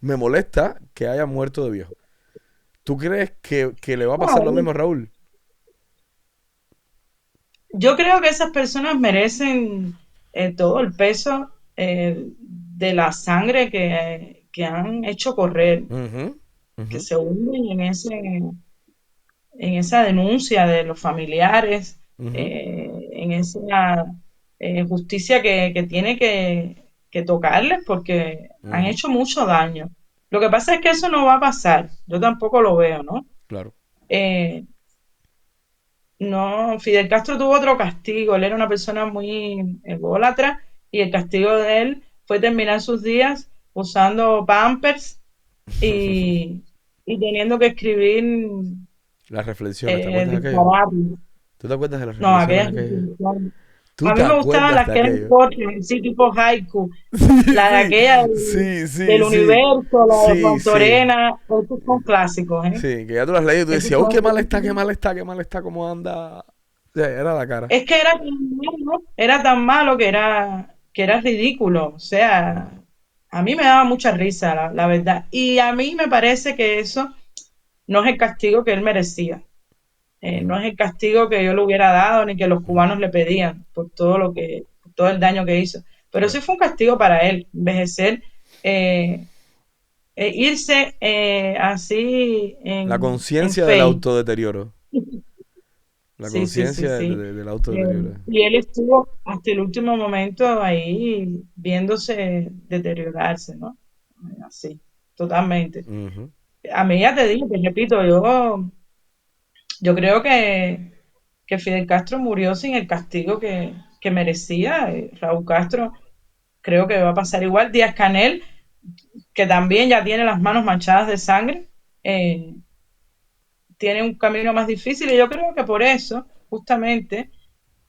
Me molesta que haya muerto de viejo. ¿Tú crees que le va a pasar lo No, mismo a Raúl? yo creo que esas personas merecen todo el peso de la sangre que han hecho correr, Ujú, que ujú, se hunden en esa denuncia de los familiares, ujú, en esa justicia que tiene que tocarles porque han ujú, hecho mucho daño. Lo que pasa es que eso no va a pasar, yo tampoco lo veo, ¿no? claro. Eh, no, Fidel Castro tuvo otro castigo, él era una persona muy ególatra y el castigo de él fue terminar sus días usando Pampers y, y teniendo que escribir Las reflexiones, ¿te acuerdas de aquello? disparates. ¿Tú te acuerdas de las No, reflexiones aquellas aquellas? definiciones. ¿Tú A te mí me gustaban acuerdas las de que eran aquello? cortas, sí, tipo haiku, Sí, la de sí, aquella sí, sí, del sí, universo, la de sí, sí, Fontorena, esos son clásicos, ¿eh? sí, que ya tú las leías y tú Esos decías, uy, son qué mal está, qué mal está, qué mal está, cómo anda. O sea, era la cara. Es que era tan malo que era ridículo. O sea, a mí me daba mucha risa, la verdad. Y a mí me parece que eso no es el castigo que él merecía. Ujú, No es el castigo que yo le hubiera dado ni que los ujú, cubanos le pedían por todo el daño que hizo. Pero sí claro. fue un castigo para él, envejecer, eh, irse así La en conciencia del fe. autodeterioro. La Sí, sí, sí, conciencia sí. del autodeterioro. Y él estuvo hasta el último momento ahí viéndose deteriorarse, ¿no? Así, totalmente. Ujú, A mí ya te digo, te repito, yo creo que Fidel Castro murió sin el castigo que merecía. Raúl Castro creo que va a pasar igual. Díaz Canel, que también ya tiene las manos manchadas de sangre, eh, tiene un camino más difícil y yo creo que por eso, justamente,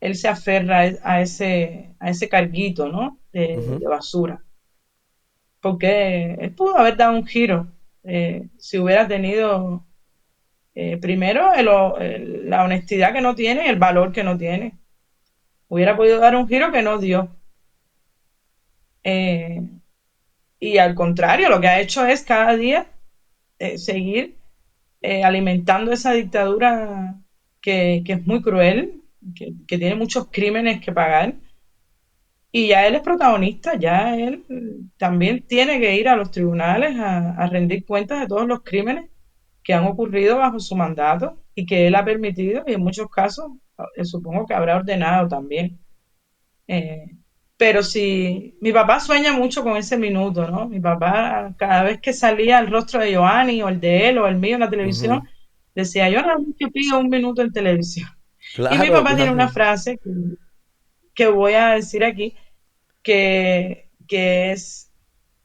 él se aferra a ese carguito, ¿no? ujú, De basura. Porque él pudo haber dado un giro si hubiera tenido primero la honestidad que no tiene y el valor que no tiene. Hubiera podido dar un giro que no dio. Eh, Y al contrario, lo que ha hecho es cada día seguir alimentando esa dictadura que es muy cruel, que tiene muchos crímenes que pagar. Y ya él es protagonista, ya él también tiene que ir a los tribunales a rendir cuentas de todos los crímenes que han ocurrido bajo su mandato y que él ha permitido y en muchos casos supongo que habrá ordenado también. Eh, pero si mi papá sueña mucho con ese minuto, ¿no? Mi papá cada vez que salía el rostro de Giovanni o el de él o el mío en la televisión, Ujú. decía, yo realmente pido un minuto en televisión. Y mi Claro, papá tiene una claro. frase que voy a decir aquí, que es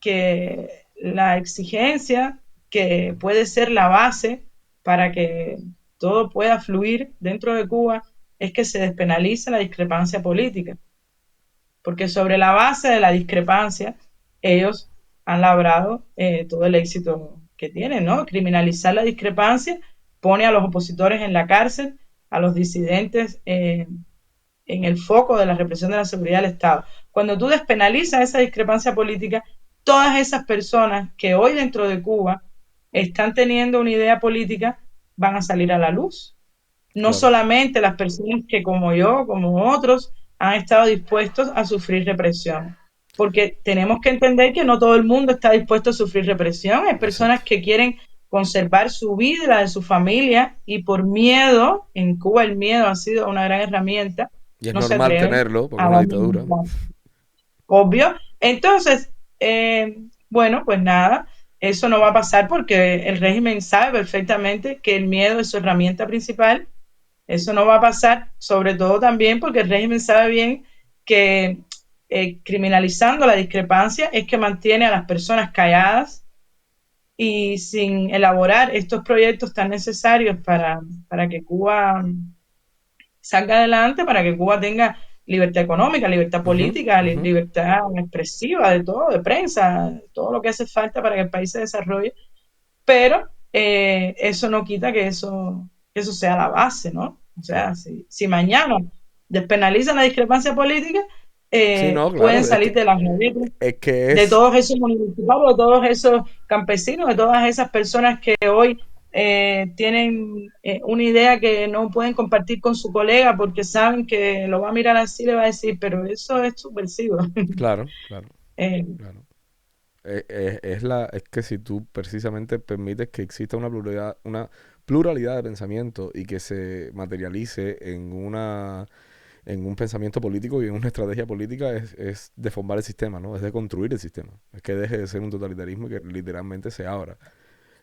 que la exigencia que puede ser la base para que todo pueda fluir dentro de Cuba es que se despenalice la discrepancia política, porque sobre la base de la discrepancia ellos han labrado todo el éxito que tienen, ¿no? Criminalizar la discrepancia pone a los opositores en la cárcel, a los disidentes en el foco de la represión de la seguridad del Estado. Cuando tú despenalizas esa discrepancia política, todas esas personas que hoy dentro de Cuba están teniendo una idea política van a salir a la luz. No Claro. solamente las personas que como yo, como otros, han estado dispuestos a sufrir represión. Porque tenemos que entender que no todo el mundo está dispuesto a sufrir represión. Hay Exacto. personas que quieren conservar su vida y la de su familia y por miedo, en Cuba el miedo ha sido una gran herramienta, Y es no se normal atreven tenerlo, porque a es una dar dictadura. ningún paso. Obvio. Entonces, bueno, pues nada, eso no va a pasar porque el régimen sabe perfectamente que el miedo es su herramienta principal. Eso no va a pasar, sobre todo también porque el régimen sabe bien que criminalizando la discrepancia es que mantiene a las personas calladas y sin elaborar estos proyectos tan necesarios para que Cuba salga adelante, para que Cuba tenga libertad económica, libertad Ujú, política, ujú. libertad expresiva, de todo, de prensa, todo lo que hace falta para que el país se desarrolle, pero eso no quita que eso sea la base, ¿no? O Claro. sea, si mañana despenalizan la discrepancia política, Sí, no, pueden claro. salir de las redes Es que de es, todos esos universitarios, de todos esos campesinos, de todas esas personas que hoy tienen una idea que no pueden compartir con su colega porque saben que lo va a mirar así y le va a decir, pero eso es subversivo. claro, claro, eh, claro. Es que si tú precisamente permites que exista una pluralidad de pensamiento y que se materialice en un pensamiento político y en una estrategia política es deformar el sistema, ¿no? Es de construir el sistema. Es que deje de ser un totalitarismo y que literalmente se abra.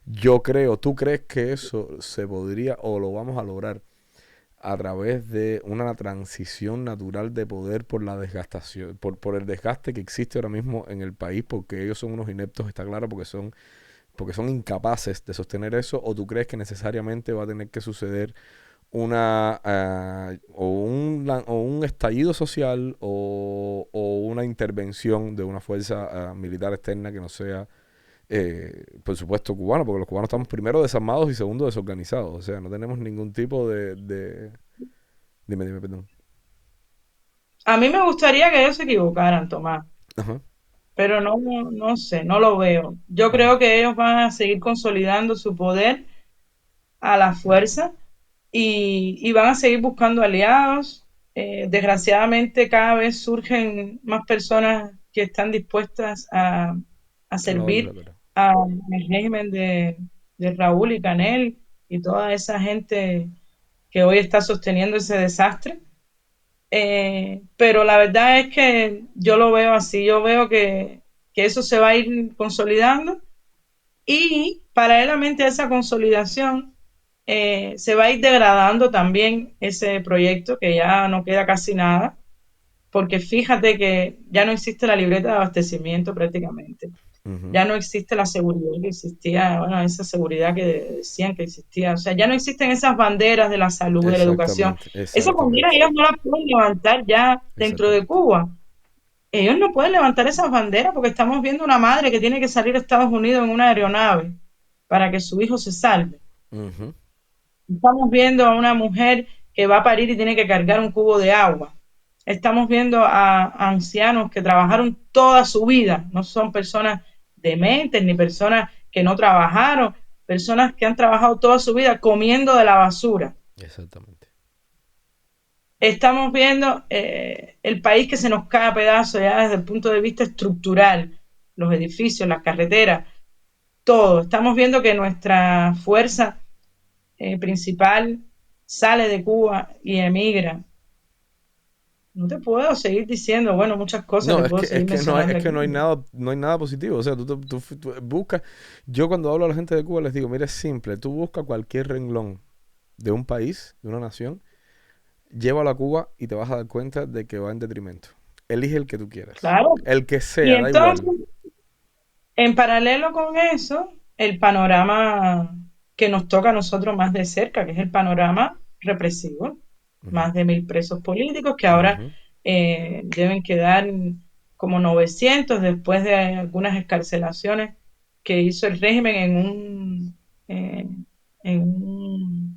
Yo creo, ¿tú crees que eso se podría o lo vamos a lograr a través de una transición natural de poder por la desgastación, por el desgaste que existe ahora mismo en el país, porque ellos son unos ineptos, está claro, porque son incapaces de sostener eso, o tú crees que necesariamente va a tener que suceder o un estallido social o una intervención de una fuerza militar externa que no sea, por supuesto, cubana, porque los cubanos estamos primero desarmados y segundo desorganizados, o sea, no tenemos ningún tipo de... Dime, dime, perdón. a mí me gustaría que ellos se equivocaran, Tomás, Ajá. pero no sé, no lo veo. Yo Ujú. creo que ellos van a seguir consolidando su poder a la fuerza y van a seguir buscando aliados. Desgraciadamente cada vez surgen más personas que están dispuestas a A la orden, servir la al régimen de Raúl y Canel y toda esa gente que hoy está sosteniendo ese desastre. Pero la verdad es que yo lo veo así, yo veo que eso se va a ir consolidando y paralelamente a esa consolidación se va a ir degradando también ese proyecto que ya no queda casi nada, porque fíjate que ya no existe la libreta de abastecimiento prácticamente, Ujú. ya no existe la seguridad que existía, bueno, esa seguridad que decían que existía, o sea, ya no existen esas banderas de la salud, de la educación, Exactamente, esas banderas exactamente, ellos no las pueden levantar ya dentro de exactamente. Cuba. Ellos no pueden levantar esas banderas porque estamos viendo una madre que tiene que salir a Estados Unidos en una aeronave para que su hijo se salve. Ujú. Estamos viendo a una mujer que va a parir y tiene que cargar un cubo de agua. Estamos viendo a ancianos que trabajaron toda su vida, no son personas dementes, ni personas que no trabajaron, personas que han trabajado toda su vida comiendo de la basura. Exactamente. Estamos viendo el país que se nos cae a pedazos ya desde el punto de vista estructural, los edificios, las carreteras, todo. Estamos viendo que nuestra fuerza principal sale de Cuba y emigra. No te puedo seguir diciendo, bueno, muchas cosas No, que puedo seguir mencionando es que aquí. no hay nada positivo. O sea, tú buscas. Yo cuando hablo a la gente de Cuba les digo, mira, es simple. Tú buscas cualquier renglón de un país, de una nación, llévalo a Cuba y te vas a dar cuenta de que va en detrimento. Elige el que tú quieras. Claro. El que Y sea, da entonces, igual. en paralelo con eso, el panorama que nos toca a nosotros más de cerca, que es el panorama represivo. Ujú, Más de 1000 presos políticos que ahora ujú. deben quedar como 900 después de algunas excarcelaciones que hizo el régimen eh, en un-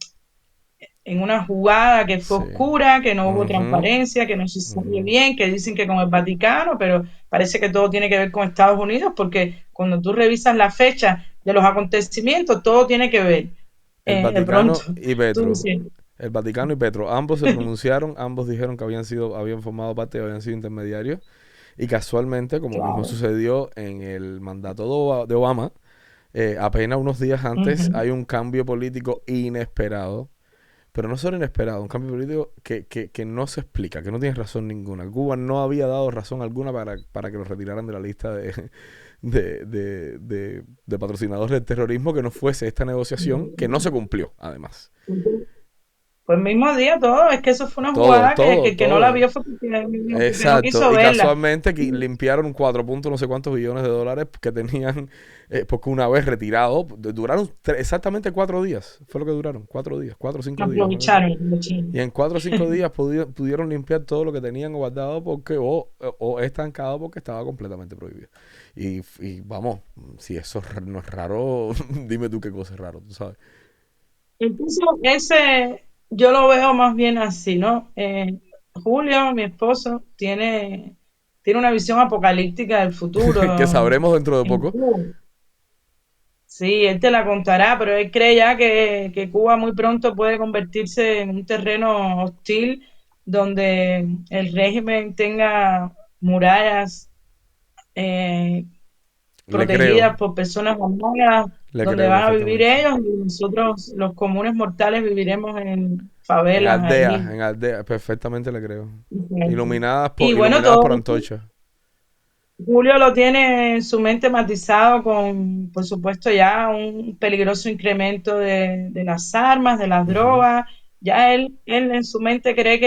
en una jugada que fue Sí. oscura, que no hubo Ujú, transparencia, que no se sabe ujú. bien, que dicen que con el Vaticano, pero parece que todo tiene que ver con Estados Unidos, porque cuando tú revisas la fecha de los acontecimientos, todo tiene que ver. El De pronto, Vaticano y tú Petro. dices, El Vaticano y Petro. Ambos se pronunciaron, ambos dijeron que habían formado parte, habían sido intermediarios. Y casualmente, como mismo claro, sucedió en el mandato de Obama, apenas unos días antes ujú, hay un cambio político inesperado, pero no solo inesperado, un cambio político que no se explica, que no tiene razón ninguna. Cuba no había dado razón alguna para que lo retiraran de la lista de patrocinadores del terrorismo, que no fuese esta negociación, que no se cumplió, además. ujú. Pues el mismo día todo, es que eso fue una Todo, jugada que, todo, que no la todo. vio fue porque no Exacto, quiso y verla. casualmente limpiaron 4 puntos no sé cuántos billones de dólares que tenían, porque una vez retirado, duraron exactamente 4 días, fue lo que duraron, 4 días, 4 o 5 días, una cosa así. Aprovecharon, aprovecharon. Y en 4 o 5 días pudieron limpiar todo lo que tenían guardado o estancado porque estaba completamente prohibido. Y vamos, si eso no es raro, dime tú qué cosa es raro, tú sabes. Entonces, yo lo veo más bien así, ¿no? Julio, mi esposo, tiene una visión apocalíptica del Que futuro sabremos dentro de en poco. Cuba. Sí, él te la contará, pero él cree ya que Cuba muy pronto puede convertirse en un terreno hostil donde el régimen tenga murallas eh, Le creo, protegidas por personas armadas, le donde creo van a vivir perfectamente. ellos y nosotros, los comunes mortales, viviremos en favelas ahí. En aldeas, perfectamente le creo. Iluminadas Y bueno, iluminadas todo por esto, antorchas. Julio lo tiene en su mente matizado con, por supuesto, ya un peligroso incremento de las armas, de las Ujú. drogas. Ya él en su mente cree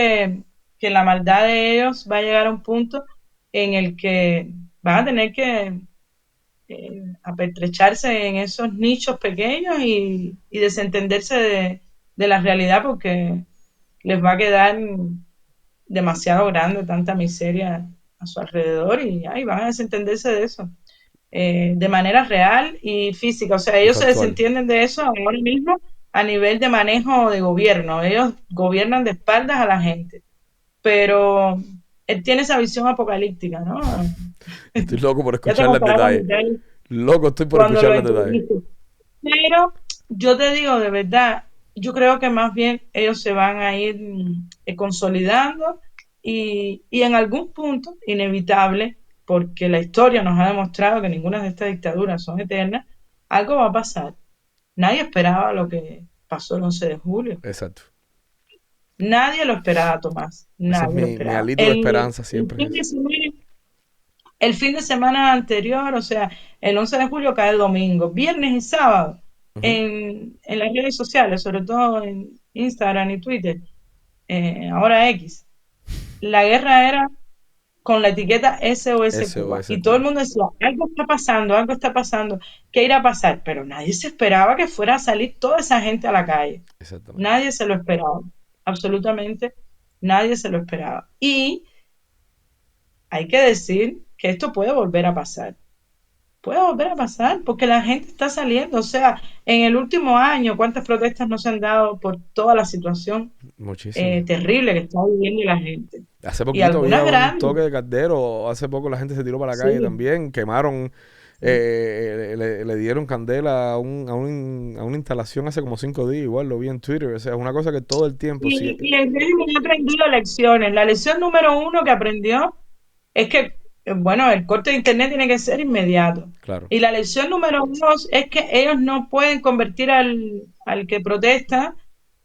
que la maldad de ellos va a llegar a un punto en el que van a tener que apertrecharse en esos nichos pequeños y desentenderse de la realidad porque les va a quedar demasiado grande tanta miseria a su alrededor y ay, van a desentenderse de eso de manera real y física. O sea, Y ellos se factual. desentienden de eso ahora mismo a nivel de manejo de gobierno. Ellos gobiernan de espaldas a la gente, pero él tiene esa visión apocalíptica, ¿no? Estoy loco por Ya te escucharle el contará detalle. Loco estoy por cuando lo escucharle el detalle. entreviste. Pero yo te digo de verdad, yo creo que más bien ellos se van a ir consolidando y en algún punto, inevitable, porque la historia nos ha demostrado que ninguna de estas dictaduras son eternas, algo va a pasar. Nadie esperaba lo que pasó el 11 de julio. Exacto. Nadie lo esperaba, Tomás. Ese es Nadie lo mi esperaba. alito de esperanza, El siempre fin es de ese. semana el fin de semana anterior, o sea, el 11 de julio cae el domingo, viernes y sábado, Ujú. en las redes sociales, sobre todo en Instagram y Twitter, ahora X, la guerra era con la etiqueta SOS Cuba. SOS Y todo el Cuba. mundo decía, algo está pasando, ¿qué irá a pasar? Pero nadie se esperaba que fuera a salir toda esa gente a la calle. Exactamente. Nadie se lo esperaba, absolutamente nadie se lo esperaba. Y hay que decir que esto puede volver a pasar, porque la gente está saliendo. O sea, en el último año, ¿cuántas protestas no se han dado por toda la situación Muchísimo. terrible que está viviendo la gente? Hace Y poquito algunas había un grandes, toque de Caldero. Hace poco la gente se tiró para la calle sí, también. Quemaron Le dieron candela a una instalación hace como 5 días, igual lo vi en Twitter. O sea, es una cosa que todo el tiempo, sí. Y el régimen ha aprendido lecciones. La lección número uno que aprendió es que, bueno, el corte de internet tiene que ser inmediato. Claro. Y la lección número dos es que ellos no pueden convertir al que protesta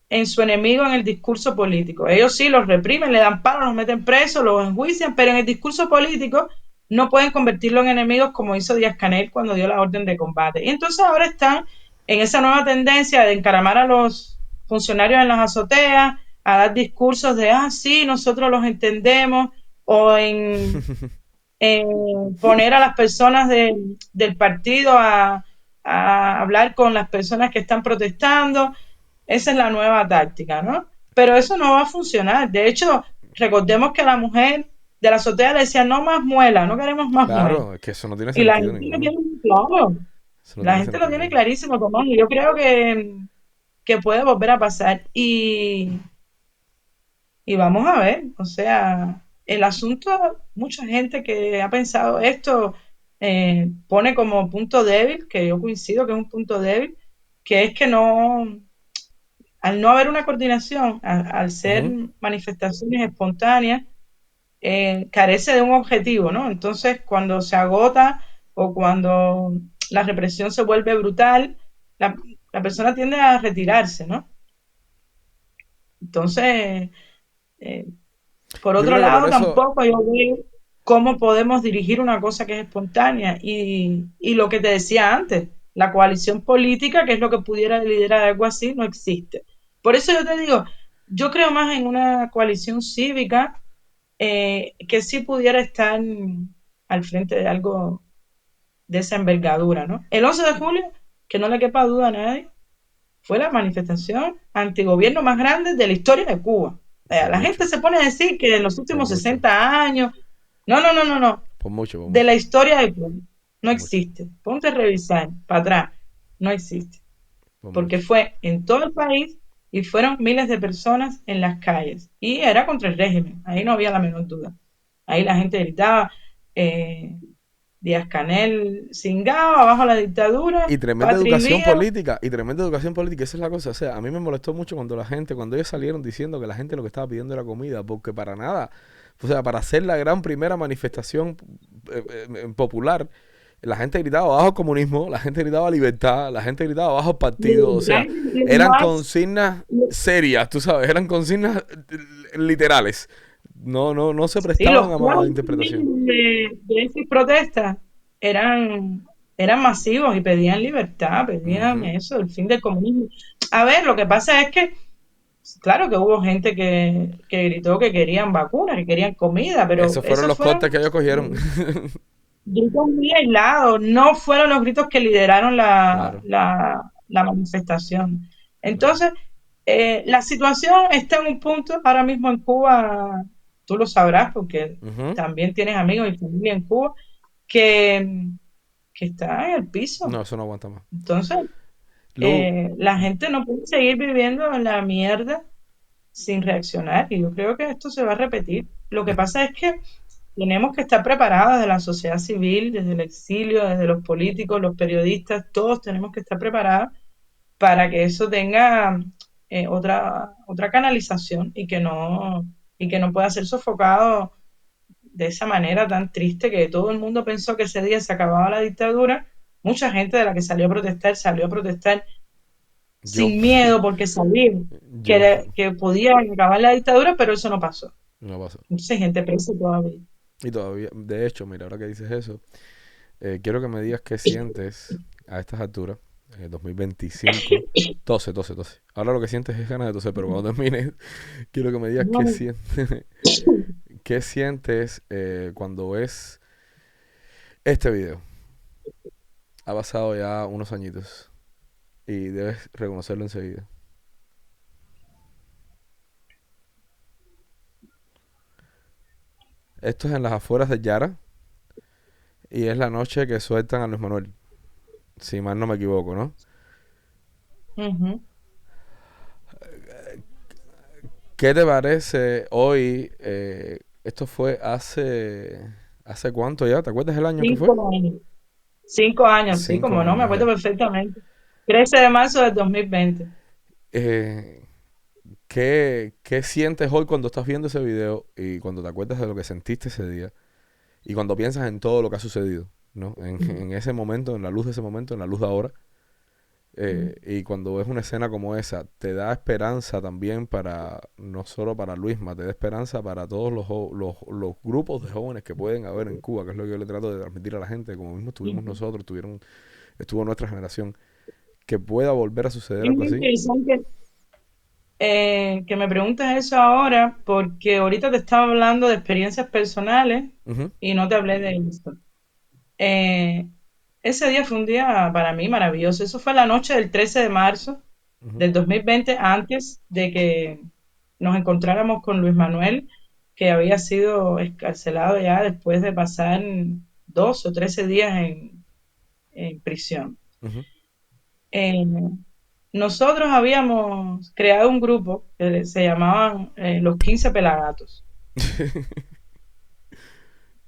en su enemigo en el discurso político. Ellos sí los reprimen, le dan palos, los meten presos, los enjuician, pero en el discurso político no pueden convertirlo en enemigos como hizo Díaz-Canel cuando dio la orden de combate. Y entonces ahora están en esa nueva tendencia de encaramar a los funcionarios en las azoteas, a dar discursos de, sí, nosotros los entendemos, o en poner a las personas del partido a hablar con las personas que están protestando. Esa es la nueva táctica, ¿no? Pero eso no va a funcionar. De hecho, recordemos que a la mujer de la azotea le decían, no más muela, no queremos más muela. Claro, es que eso no tiene Y la sentido gente lo ninguno. tiene muy claro. Eso no La tiene gente lo sentido. tiene clarísimo, Tomás, y yo creo que puede volver a pasar. Y vamos a ver, o sea, el asunto, mucha gente que ha pensado esto pone como punto débil, que yo coincido que es un punto débil, que es que no, al no haber una coordinación, al ser Ujú. manifestaciones espontáneas, carece de un objetivo, ¿no? Entonces, cuando se agota o cuando la represión se vuelve brutal, la, la persona tiende a retirarse, ¿no? Entonces, eh, por Yo otro creo que por lado, eso, tampoco yo veo cómo podemos dirigir una cosa que es espontánea. Y lo que te decía antes, la coalición política, que es lo que pudiera liderar algo así, no existe. Por eso yo te digo, yo creo más en una coalición cívica que sí pudiera estar al frente de algo de esa envergadura, ¿no? El 11 de julio, que no le quepa duda a nadie, fue la manifestación antigobierno más grande de la historia de Cuba. por La mucho, gente se pone a decir que en los por últimos mucho, 60 años, no, no, no, no, no, por mucho, por de mucho, la historia de Cuba, no por mucho, existe. Ponte a revisar para atrás, no existe. por Porque mucho. fue en todo el país y fueron miles de personas en las calles. Y era contra el régimen, ahí no había la menor duda. Ahí la gente gritaba, eh, Díaz-Canel cingado, abajo la dictadura, patria y vida. Y tremenda educación política, esa es la cosa. O sea, a mí me molestó mucho cuando cuando ellos salieron diciendo que la gente lo que estaba pidiendo era comida, porque para nada, o sea, para hacer la gran primera manifestación popular, la gente gritaba abajo el comunismo, la gente gritaba libertad, la gente gritaba abajo el partido, o sea, eran consignas serias, tú sabes, eran consignas literales. No se Sí, prestaban los a mala planes interpretación. de esas protestas eran, eran masivos y pedían libertad, pedían Ujú. eso, el fin del comunismo. A ver, lo que pasa es que, claro que hubo gente que gritó que querían vacunas, que querían comida, pero Esos fueron esos los cortes fueron que ellos cogieron. gritos muy aislados, no fueron los gritos que lideraron Claro, la manifestación. claro. Entonces, la situación está en un punto, ahora mismo en Cuba, tú lo sabrás porque Ujú. también tienes amigos y familia en Cuba, que, que está en el piso. No, eso no aguanta más. Entonces, Lu, la gente no puede seguir viviendo en la mierda sin reaccionar y yo creo que esto se va a repetir. Lo que es- pasa es que tenemos que estar preparados desde la sociedad civil, desde el exilio, desde los políticos, los periodistas, todos tenemos que estar preparados para que eso tenga otra canalización y que no pueda ser sofocado de esa manera tan triste que todo el mundo pensó que ese día se acababa la dictadura. Mucha gente de la que salió a protestar yo, sin miedo porque sabía yo, que podía acabar la dictadura, pero eso no pasó. no pasó. Entonces hay gente presa todavía. Y todavía, de hecho, mira, ahora que dices eso, quiero que me digas qué sientes a estas alturas, 2025. Tose. Ahora lo que sientes es ganas de toser, pero cuando termines, quiero que me digas qué No, sientes, qué sientes cuando ves este video. Ha pasado ya unos añitos y debes reconocerlo enseguida. Esto es en las afueras de Yara y es la noche que sueltan a Luis Manuel, si mal no me equivoco, ¿no? ujú. ¿Qué te parece hoy? Esto fue ¿hace cuánto ya? ¿Te acuerdas el año que fue? 5 años. 5 años, sí, como 5 no, me años acuerdo ya. perfectamente. 13 de marzo del 2020. Eh, ¿qué sientes hoy cuando estás viendo ese video y cuando te acuerdas de lo que sentiste ese día y cuando piensas en todo lo que ha sucedido, ¿no? En ese momento, en la luz de ese momento, en la luz de ahora. Y cuando ves una escena como esa, te da esperanza también para, no solo para Luisma, te da esperanza para todos los grupos de jóvenes que pueden haber en Cuba, que es lo que yo le trato de transmitir a la gente, como mismo estuvimos nosotros, estuvo nuestra generación, que pueda volver a suceder Es algo muy así. interesante que me preguntes eso ahora, porque ahorita te estaba hablando de experiencias personales Ujú, y no te hablé de esto. Eh, Ese día fue un día para mí maravilloso. Eso fue la noche del 13 de marzo ujú, del 2020, antes de que nos encontráramos con Luis Manuel, que había sido escarcelado ya después de pasar 2 o 13 días en prisión. ujú. Eh, Nosotros habíamos creado un grupo que se llamaban los 15 Pelagatos,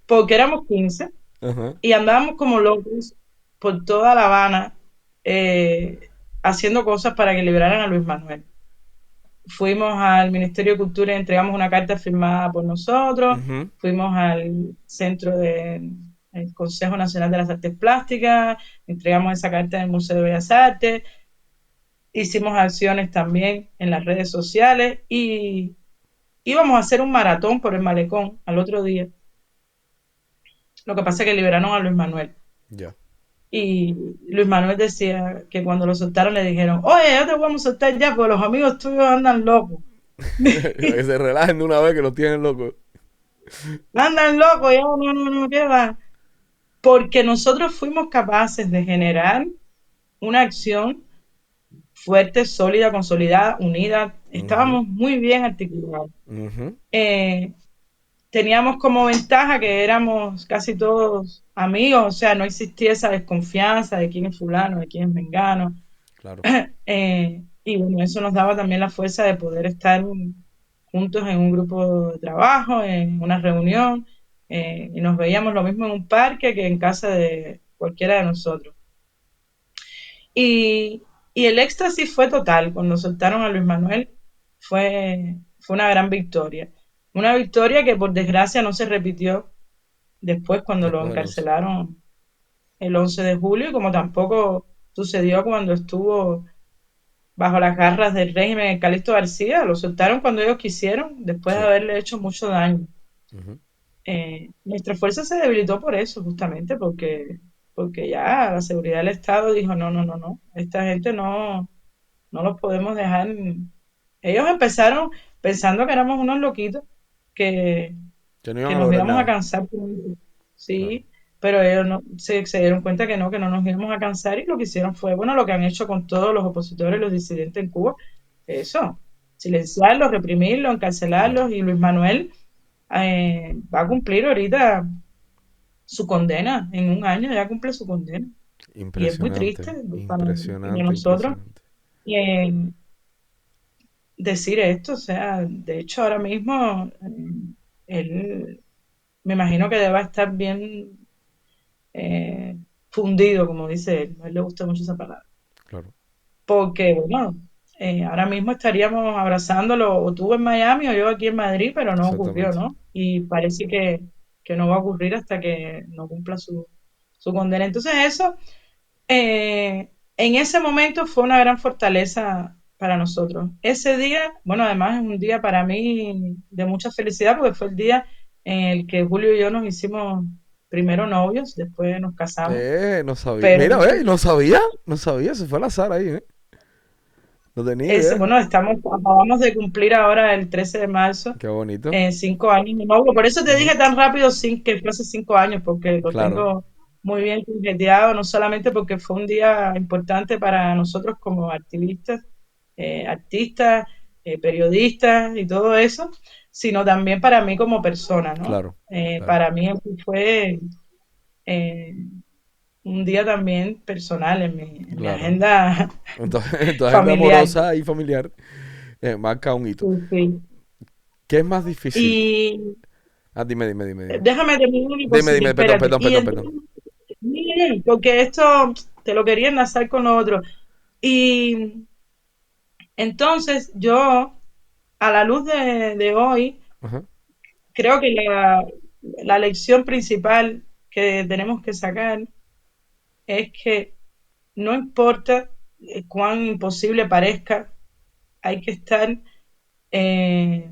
porque éramos 15 Ajá. y andábamos como locos por toda La Habana haciendo cosas para que liberaran a Luis Manuel. Fuimos al Ministerio de Cultura y entregamos una carta firmada por nosotros, Ujú. fuimos al centro del Consejo Nacional de las Artes Plásticas, entregamos esa carta en el Museo de Bellas Artes, hicimos acciones también en las redes sociales y íbamos a hacer un maratón por el malecón al otro día. Lo que pasa es que liberaron a Luis Manuel. Ya. Y Luis Manuel decía que cuando lo soltaron le dijeron, oye, ya te vamos a soltar ya, porque los amigos tuyos andan locos. Para que se relajen de una vez que los tienen locos. Andan locos, ya no, no, no, ¿qué va? Porque nosotros fuimos capaces de generar una acción fuerte, sólida, consolidada, unida. Ujú, Estábamos muy bien articulados. ujú. Eh, Teníamos como ventaja que éramos casi todos amigos, o sea, no existía esa desconfianza de quién es fulano, de quién es mengano. Claro. Y bueno, eso nos daba también la fuerza de poder estar juntos en un grupo de trabajo, en una reunión, y nos veíamos lo mismo en un parque que en casa de cualquiera de nosotros. Y, y el éxtasis fue total cuando soltaron a Luis Manuel, fue una gran victoria. Una victoria que por desgracia no se repitió después cuando lo Después del 11. encarcelaron el 11 de julio, y como tampoco sucedió cuando estuvo bajo las garras del régimen de Calixto García. Lo soltaron cuando ellos quisieron, después de Sí. haberle hecho mucho daño. Ujú. Nuestra fuerza se debilitó por eso, justamente, porque ya la seguridad del Estado dijo, no, no, no, no, esta gente no los podemos dejar. Ellos empezaron pensando que éramos unos loquitos, que, Que no iban que a nos lograr íbamos a nada. cansar. Claro. Sí, pero ellos no, se dieron cuenta que no nos íbamos a cansar, y lo que hicieron fue, bueno, lo que han hecho con todos los opositores, los disidentes en Cuba, eso, silenciarlos, reprimirlos, Claro. encarcelarlos, y Luis Manuel va a cumplir ahorita su condena, en un año ya cumple su condena. Y es muy triste Impresionante. para Impresionante, nosotros impresionante. eh, decir esto, o sea, de hecho ahora mismo él me imagino que deba estar bien fundido, como dice él. A él le gusta mucho esa palabra. Claro. Porque, bueno, ahora mismo estaríamos abrazándolo, o tú en Miami o yo aquí en Madrid, pero no ocurrió, Exactamente. ¿no? Y parece que no va a ocurrir hasta que no cumpla su condena. Entonces eso, en ese momento fue una gran fortaleza para nosotros. Ese día, bueno, además es un día para mí de mucha felicidad, porque fue el día en el que Julio y yo nos hicimos primero novios, después nos casamos, No sabía. pero Mira, ve, no sabía. No sabía. Se fue al azar ahí, ¿eh? No tenía idea. bueno, acabamos de cumplir ahora el 13 de marzo Qué bonito. 5 años de novio. Por eso te Ujú. dije tan rápido que fue hace 5 años, porque lo Claro. tengo muy bien tarjeteado, no solamente porque fue un día importante para nosotros como activistas, artistas, periodistas y todo eso, sino también para mí como persona, ¿no? Claro. Claro. Para mí fue eh, un día también personal en mi Claro. agenda Entonces, en tu agenda familiar. amorosa y familiar, marca un hito. Sí, sí. ¿Qué es más difícil? Y Ah, dime, dime, dime, dime. déjame terminar mi Dime, cosita, dime, perdón, espérate. perdón, Y perdón, entonces, perdón. porque esto te lo quería enlazar con lo otro. Y entonces yo, a la luz de hoy, Ajá. creo que la lección principal que tenemos que sacar es que no importa cuán imposible parezca, hay que estar eh,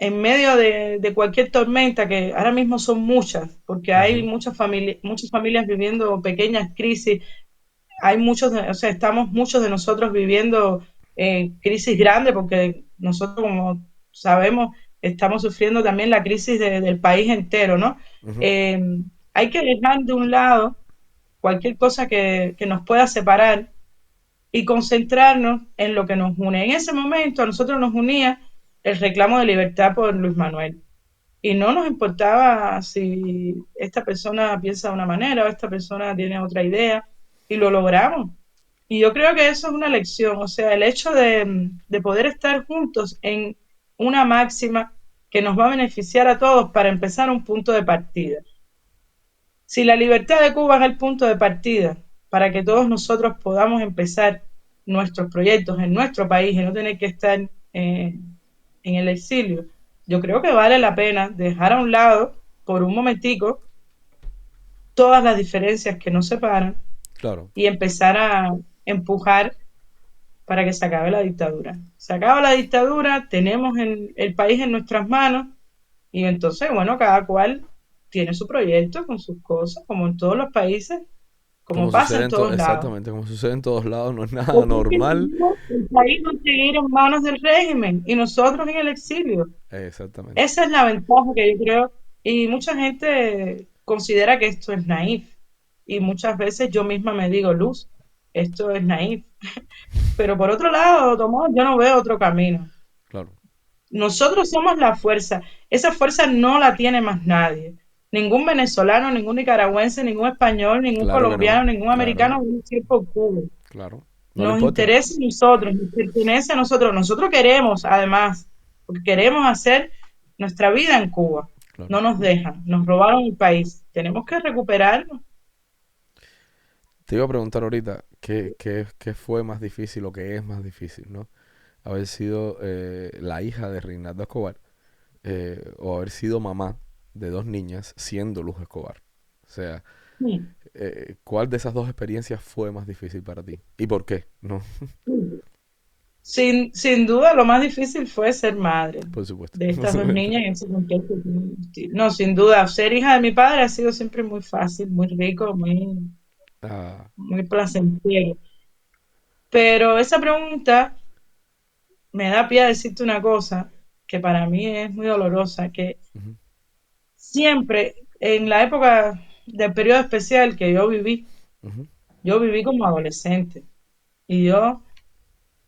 en medio de cualquier tormenta, que ahora mismo son muchas, porque hay Ujú. muchas familias viviendo pequeñas crisis, hay o sea, estamos muchos de nosotros viviendo crisis grandes, porque nosotros, como sabemos, estamos sufriendo también la crisis del país entero, ¿no? Ujú. Eh, hay que dejar de un lado cualquier cosa que nos pueda separar y concentrarnos en lo que nos une. En ese momento a nosotros nos unía el reclamo de libertad por Luis Manuel. Y no nos importaba si esta persona piensa de una manera o esta persona tiene otra idea, y lo logramos. Y yo creo que eso es una lección, o sea, el hecho de poder estar juntos en una máxima que nos va a beneficiar a todos para empezar un punto de partida. Si la libertad de Cuba es el punto de partida para que todos nosotros podamos empezar nuestros proyectos en nuestro país y no tener que estar en el exilio, yo creo que vale la pena dejar a un lado por un momentico todas las diferencias que nos separan Claro. y empezar a empujar para que se acabe la dictadura. Se acaba la dictadura, tenemos el país en nuestras manos y entonces, bueno, cada cual tiene su proyecto con sus cosas, como en todos los países, como Como pasa sucede en todos lados. exactamente, como sucede en todos lados, no es nada Porque es que normal. el país va a seguir en manos del régimen y nosotros en el exilio. Exactamente. Esa es la ventaja que yo creo, y mucha gente considera que esto es naif, y muchas veces yo misma me digo, Luz, esto es naif. Pero por otro lado, Tomás, yo no veo otro camino. Claro. Nosotros somos la fuerza. Esa fuerza no la tiene más nadie. Ningún venezolano, ningún nicaragüense, ningún español, ningún Claro que no. colombiano, ningún Claro. americano va a decir por Cuba. Claro. No le Nos importa. interesa a nosotros, nos pertenece a nosotros. Nosotros queremos, además, porque queremos hacer nuestra vida en Cuba. Claro. No nos dejan, nos robaron el país. Tenemos que recuperarlo. Te iba a preguntar ahorita qué fue más difícil o qué es más difícil, ¿no? Haber sido la hija de Reinaldo Escobar o haber sido mamá de dos niñas siendo Luz Escobar. O sea, ¿cuál de esas dos experiencias fue más difícil para ti? ¿Y por qué? No, Sin duda, lo más difícil fue ser madre por supuesto. de Por estas dos supuesto. niñas en ese contexto. No, sin duda, ser hija de mi padre ha sido siempre muy fácil, muy rico, Ah, muy placentero. Pero esa pregunta me da pie a decirte una cosa que para mí es muy dolorosa, que ujú, siempre en la época del periodo especial que ujú, yo viví como adolescente y yo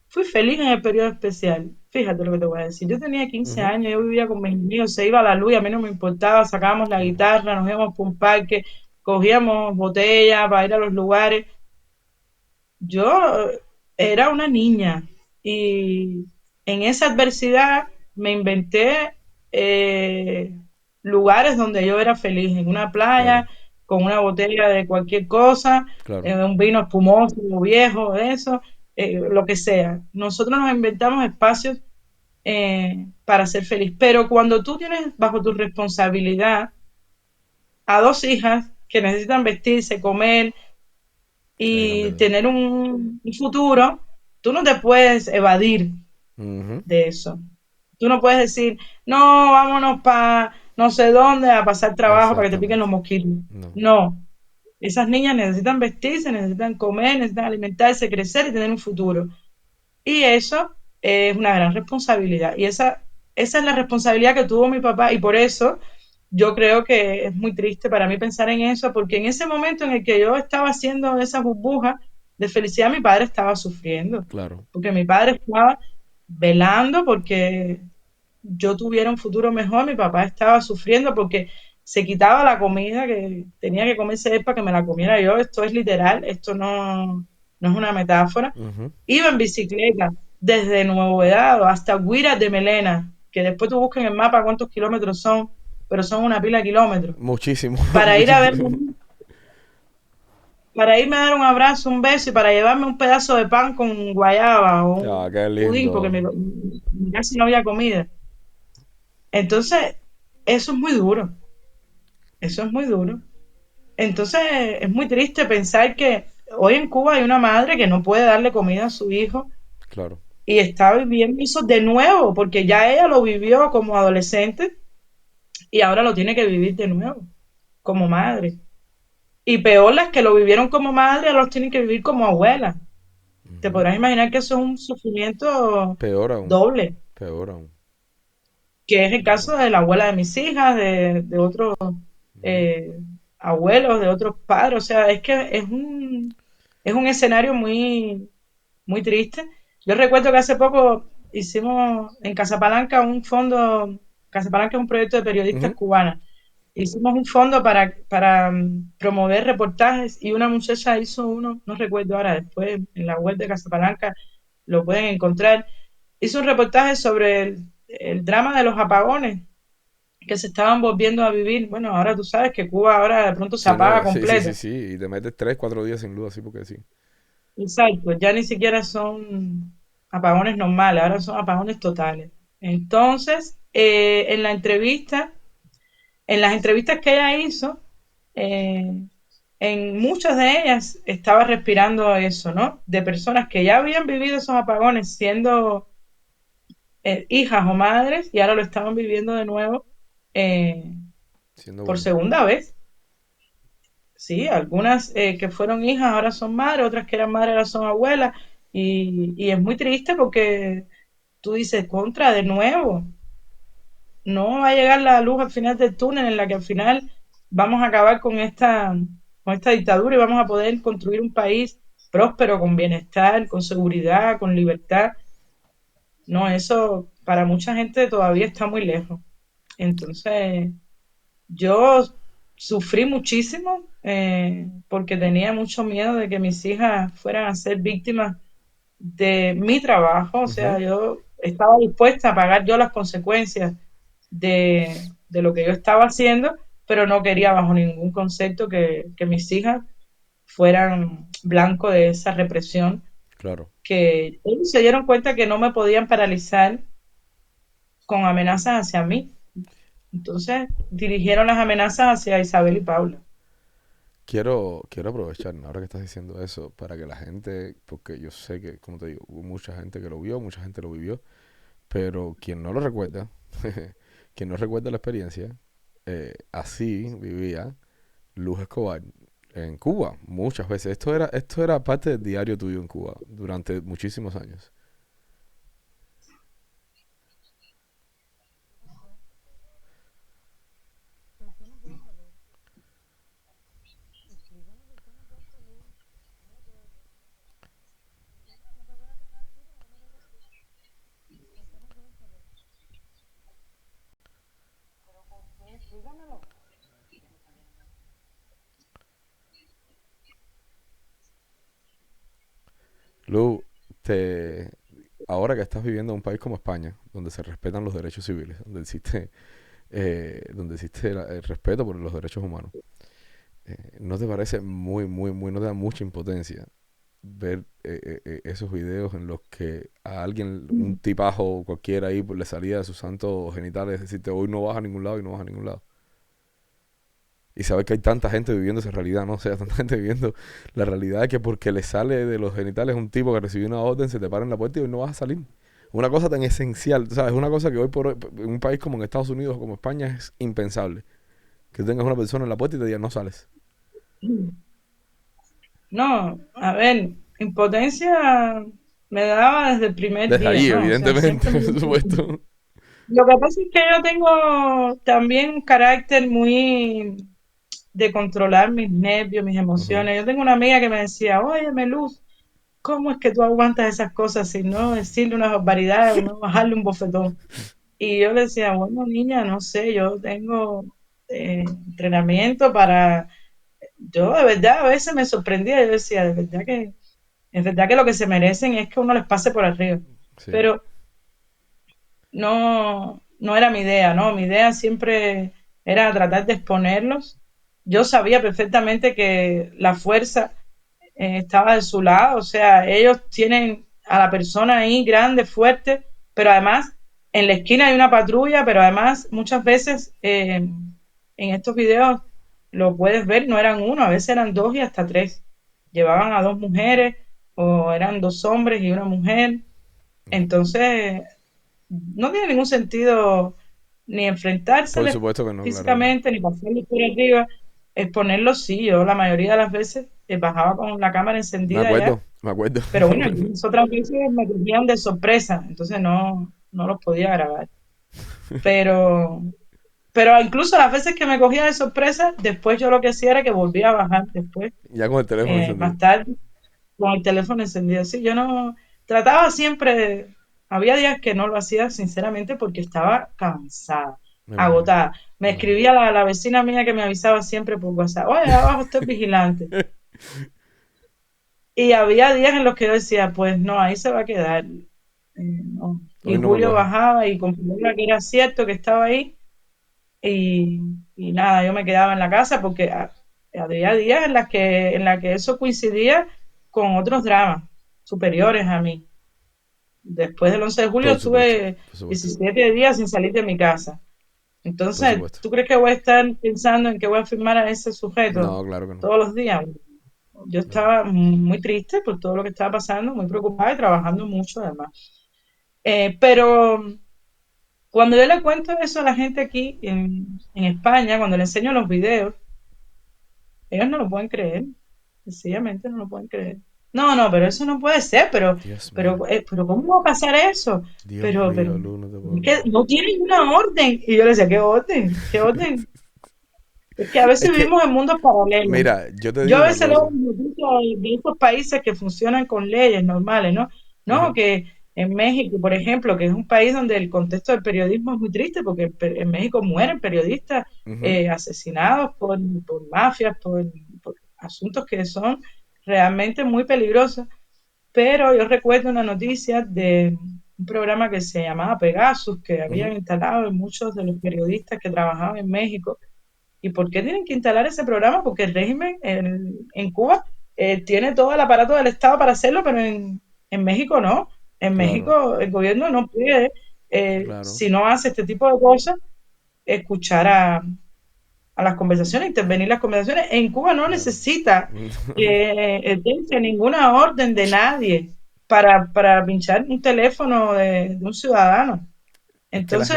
fui feliz en el periodo especial. Fíjate lo que te voy a decir. Yo tenía 15 ujú, años, yo vivía con mis amigos, se iba a la luz y a mí no me importaba, sacábamos la claro, guitarra, nos íbamos por un parque, cogíamos botellas para ir a los lugares. Yo era una niña y en esa adversidad me inventé eh, lugares donde yo era feliz, en una claro, playa, con una botella de cualquier cosa, claro. un vino espumoso, viejo, eso, lo que sea. Nosotros nos inventamos espacios para ser feliz, pero cuando tú tienes bajo tu responsabilidad a dos hijas que necesitan vestirse, comer, Ahí y cambia todo. tener un futuro, tú no te puedes evadir Ujú, de eso. Tú no puedes decir, no, vámonos para no sé dónde a pasar trabajo para que te piquen exactamente. los mosquitos. No, No, esas niñas necesitan vestirse, necesitan comer, necesitan alimentarse, crecer y tener un futuro. Y eso es una gran responsabilidad. Y esa es la responsabilidad que tuvo mi papá. Y por eso yo creo que es muy triste para mí pensar en eso, porque en ese momento en el que yo estaba haciendo esa burbuja de felicidad, mi padre estaba sufriendo. claro. Porque mi padre estaba velando porque yo tuviera un futuro mejor, mi papá estaba sufriendo porque se quitaba la comida que tenía que comerse él para que me la comiera yo. Esto es literal, esto no es una metáfora. Ujú, Iba en bicicleta desde Nuevo Vedado hasta Guiras de Melena, que después tú buscas en el mapa cuántos kilómetros son, pero son una pila de kilómetros, muchísimo, para ir a ver, muchísimo. para irme a dar un abrazo, un beso y para llevarme un pedazo de pan con guayaba o Ah, un qué pudín, porque lindo. casi no había comida. Entonces, eso es muy duro, eso es muy duro. Entonces, es muy triste pensar que hoy en Cuba hay una madre que no puede darle comida a su hijo Claro. y está viviendo eso de nuevo, porque ya ella lo vivió como adolescente y ahora lo tiene que vivir de nuevo, como madre. Y peor las que lo vivieron como madre, ahora los tienen que vivir como abuela. Te Ujú. podrás imaginar que eso es un sufrimiento Peor aún. doble, Peor aún. que es el Peor caso aún. de la abuela de mis hijas, de otros Ujú. eh, abuelos, de otros padres. O sea, es que es un escenario muy, muy triste. Yo recuerdo que hace poco hicimos en Casapalanca un fondo, Casapalanca es un proyecto de periodistas Ujú. cubanas. Hicimos un fondo para promover reportajes y una muchacha hizo uno, no recuerdo ahora, después en la web de Casapalanca lo pueden encontrar, hizo un reportaje sobre el drama de los apagones que se estaban volviendo a vivir. Bueno, ahora tú sabes que Cuba ahora de pronto se Sí, no, apaga sí, sí, sí, completo. sí. Y te metes 3, 4 días sin luz, así porque sí. Exacto, ya ni siquiera son apagones normales, ahora son apagones totales. Entonces, en las entrevistas que ella hizo, eh, en muchas de ellas estaba respirando eso, ¿no? De personas que ya habían vivido esos apagones siendo hijas o madres y ahora lo estaban viviendo de nuevo eh, Siendo por bueno. segunda vez. Sí, algunas que fueron hijas ahora son madres, otras que eran madres ahora son abuelas y es muy triste porque tú dices, contra, de nuevo, no va a llegar la luz al final del túnel en la que al final vamos a acabar con esta dictadura y vamos a poder construir un país próspero, con bienestar, con seguridad, con libertad. No, eso para mucha gente todavía está muy lejos. Entonces, yo sufrí muchísimo porque tenía mucho miedo de que mis hijas fueran a ser víctimas de mi trabajo. O sea, Ujú. yo estaba dispuesta a pagar yo las consecuencias de lo que yo estaba haciendo, pero no quería bajo ningún concepto que mis hijas fueran blanco de esa represión, Claro. que ellos se dieron cuenta que no me podían paralizar con amenazas hacia mí. Entonces dirigieron las amenazas hacia Isabel y Paula. Quiero aprovechar ahora que estás diciendo eso para que la gente, porque yo sé que, como te digo, hubo mucha gente que lo vio, mucha gente lo vivió, pero quien no lo recuerda, quien no recuerda la experiencia, así vivía Luz Escobar en Cuba muchas veces. Esto era parte del diario tuyo en Cuba durante muchísimos años. Luz, te, ahora que estás viviendo en un país como España, donde se respetan los derechos civiles, donde existe el respeto por los derechos humanos, ¿no te parece no te da mucha impotencia ver esos videos en los que a alguien, un tipajo cualquiera ahí, pues, le salía de sus santos genitales decirte hoy no vas a ningún lado y no vas a ningún lado? Y saber que hay tanta gente viviendo esa realidad, ¿no? O sea, tanta gente viviendo la realidad de que porque le sale de los genitales un tipo que recibió una orden, se te para en la puerta y hoy no vas a salir. Una cosa tan esencial, ¿sabes? Una cosa que hoy por hoy, en un país como en Estados Unidos o como España, es impensable. Que tengas una persona en la puerta y te diga no sales. No, a ver, impotencia me daba desde el primer Desde día, allí, ¿no? O sea, evidentemente, siempre me... por supuesto. Lo que pasa es que yo tengo también un carácter muy de controlar mis nervios, mis Ujú. emociones. Yo tengo una amiga que me decía, oye, Luz, ¿cómo es que tú aguantas esas cosas sin no decirle una barbaridad o no bajarle un bofetón? Y yo le decía, bueno, niña, no sé, yo tengo entrenamiento para... Yo de verdad a veces me sorprendía, yo decía, de verdad que es verdad que lo que se merecen es que uno les pase por arriba, Sí, pero no era mi idea, ¿no? Mi idea siempre era tratar de exponerlos. Yo sabía perfectamente que la fuerza estaba de su lado. O sea, ellos tienen a la persona ahí grande, fuerte, pero además en la esquina hay una patrulla, pero además muchas veces en estos videos lo puedes ver, no eran uno, a veces eran dos y hasta tres. Llevaban a dos mujeres o eran dos hombres y una mujer. Entonces, no tiene ningún sentido ni Por enfrentárseles supuesto que no, claro que no. físicamente, ni pasarles por arriba. Exponerlos sí, yo la mayoría de las veces bajaba con la cámara Me encendida ya, acuerdo, me acuerdo. pero bueno, las otras veces me cogían de sorpresa, entonces no los podía grabar. Pero, pero incluso las veces que me cogía de sorpresa, después yo lo que hacía era que volvía a bajar después, Ya con el teléfono encendido. más tarde, con el teléfono encendido. Sí, yo no trataba siempre, había días que no lo hacía sinceramente porque estaba cansada, Me imagino, agotada. Me me imagino. escribía la vecina mía que me avisaba siempre por WhatsApp, oye, abajo estoy vigilante. Y había días en los que yo decía, pues no, ahí se va a quedar. No. Y Hoy no me Julio coge. bajaba y comprobaba que era cierto que estaba ahí y, y nada, yo me quedaba en la casa porque había días en la que eso coincidía con otros dramas superiores a mí. Después del 11 de julio Por supuesto, estuve por supuesto, 17 días sin salir de mi casa. por Entonces, supuesto. ¿tú crees que voy a estar pensando en que voy a firmar a ese sujeto No, claro que no. todos los días? Yo Claro. estaba muy triste por todo lo que estaba pasando, muy preocupada y trabajando mucho además. Pero cuando yo le cuento eso a la gente aquí en España, cuando le enseño los videos, ellos no lo pueden creer, sencillamente no lo pueden creer. No, no, pero eso no puede ser, Dios mío, pero ¿cómo va a pasar eso? Dios Pero, mío, Lu, no te puedo es que creer. no tienen una orden. Y yo le decía, ¿qué orden? ¿Qué orden? Es que a Es veces que, vivimos en mundos paralelos. mira, yo te Yo digo a una veces leo cosa. noticias de esos países que funcionan con leyes normales, ¿no? No, Ajá. que en México, por ejemplo, que es un país donde el contexto del periodismo es muy triste, porque en México mueren periodistas Ujú. asesinados por mafias, por asuntos que son realmente muy peligrosos. Pero yo recuerdo una noticia de un programa que se llamaba Pegasus, que habían Ujú. instalado en muchos de los periodistas que trabajaban en México. ¿Y por qué tienen que instalar ese programa? Porque el régimen en Cuba tiene todo el aparato del Estado para hacerlo, pero en México no. En Claro, México el gobierno no puede, claro. si no hace este tipo de cosas, escuchar a las conversaciones, intervenir en las conversaciones. En Cuba no Claro. necesita que tenga ninguna orden de nadie para pinchar un teléfono de un ciudadano. Es que Entonces, la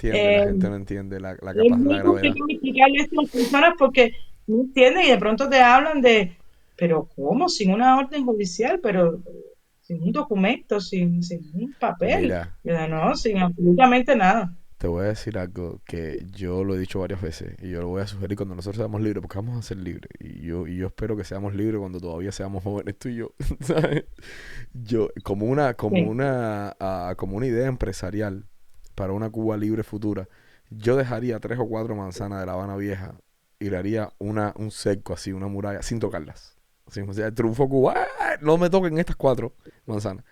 eh, gente no entiende es la muy gravedad. complicado explicarle esto a las personas porque no entienden y de pronto te hablan de, pero ¿cómo? Sin una orden judicial, pero sin un documento, sin un papel. Mira, Yo digo, no, sin absolutamente nada. te voy a decir algo que yo lo he dicho varias veces y yo lo voy a sugerir cuando nosotros seamos libres, porque vamos a ser libres. Y yo espero que seamos libres cuando todavía seamos jóvenes tú y yo, ¿sabes? Yo, Sí. como una idea empresarial para una Cuba libre futura, yo dejaría 3 o 4 manzanas de La Habana Vieja y le haría un cerco así, una muralla, sin tocarlas. Así, o sea, el triunfo Cuba, ¡ah! No me toquen estas 4 manzanas.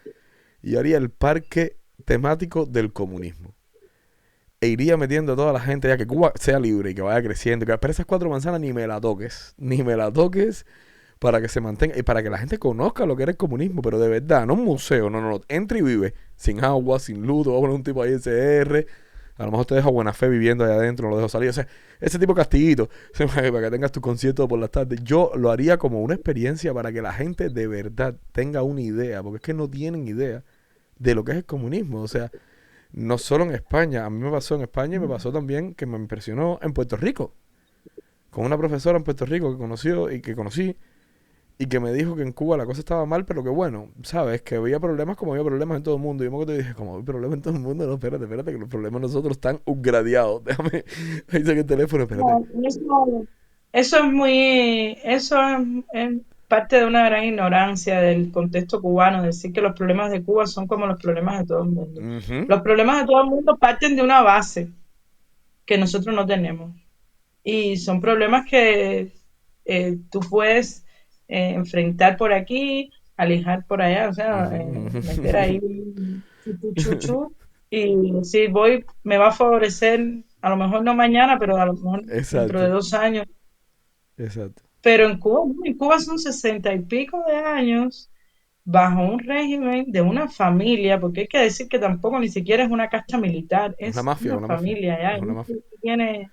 Y yo haría el parque temático del comunismo. E iría metiendo a toda la gente ya que Cuba sea libre y que vaya creciendo. Pero esas 4 manzanas ni me la toques. Ni me la toques para que se mantenga y para que la gente conozca lo que era el comunismo, pero de verdad, no un museo, no, no, no, entra y vive, sin agua, sin luz, te va a poner un tipo ahí SR, a lo mejor te deja buena fe viviendo allá adentro, no lo dejo salir, o sea, ese tipo de castiguito, para que tengas tu concierto por las tardes, yo lo haría como una experiencia para que la gente de verdad tenga una idea, porque es que no tienen idea de lo que es el comunismo, o sea, no solo en España, a mí me pasó en España y me pasó también que me impresionó en Puerto Rico, con una profesora en Puerto Rico que conoció y que conocí, y que me dijo que en Cuba la cosa estaba mal, pero que bueno, sabes, que había problemas como había problemas en todo el mundo. Y yo me acuerdo y dije, como hay problemas en todo el mundo, no, espérate, espérate, que los problemas nosotros están upgradeados. Déjame, ahí saqué el teléfono, espérate. No, eso es es parte de una gran ignorancia del contexto cubano, decir que los problemas de Cuba son como los problemas de todo el mundo. Ujú, Los problemas de todo el mundo parten de una base que nosotros no tenemos. Y son problemas que tú puedes enfrentar por aquí, alejar por allá, o sea, meter ujú. ahí chu, chu, chu, y si voy, me va a favorecer, a lo mejor no mañana, pero a lo mejor dentro de Exacto, 2 años. exacto. Pero en Cuba son 60 y pico de años bajo un régimen de una familia, porque hay que decir que tampoco ni siquiera es una casta militar, es Es una una mafia, familia, ya. es una Él mafia. tiene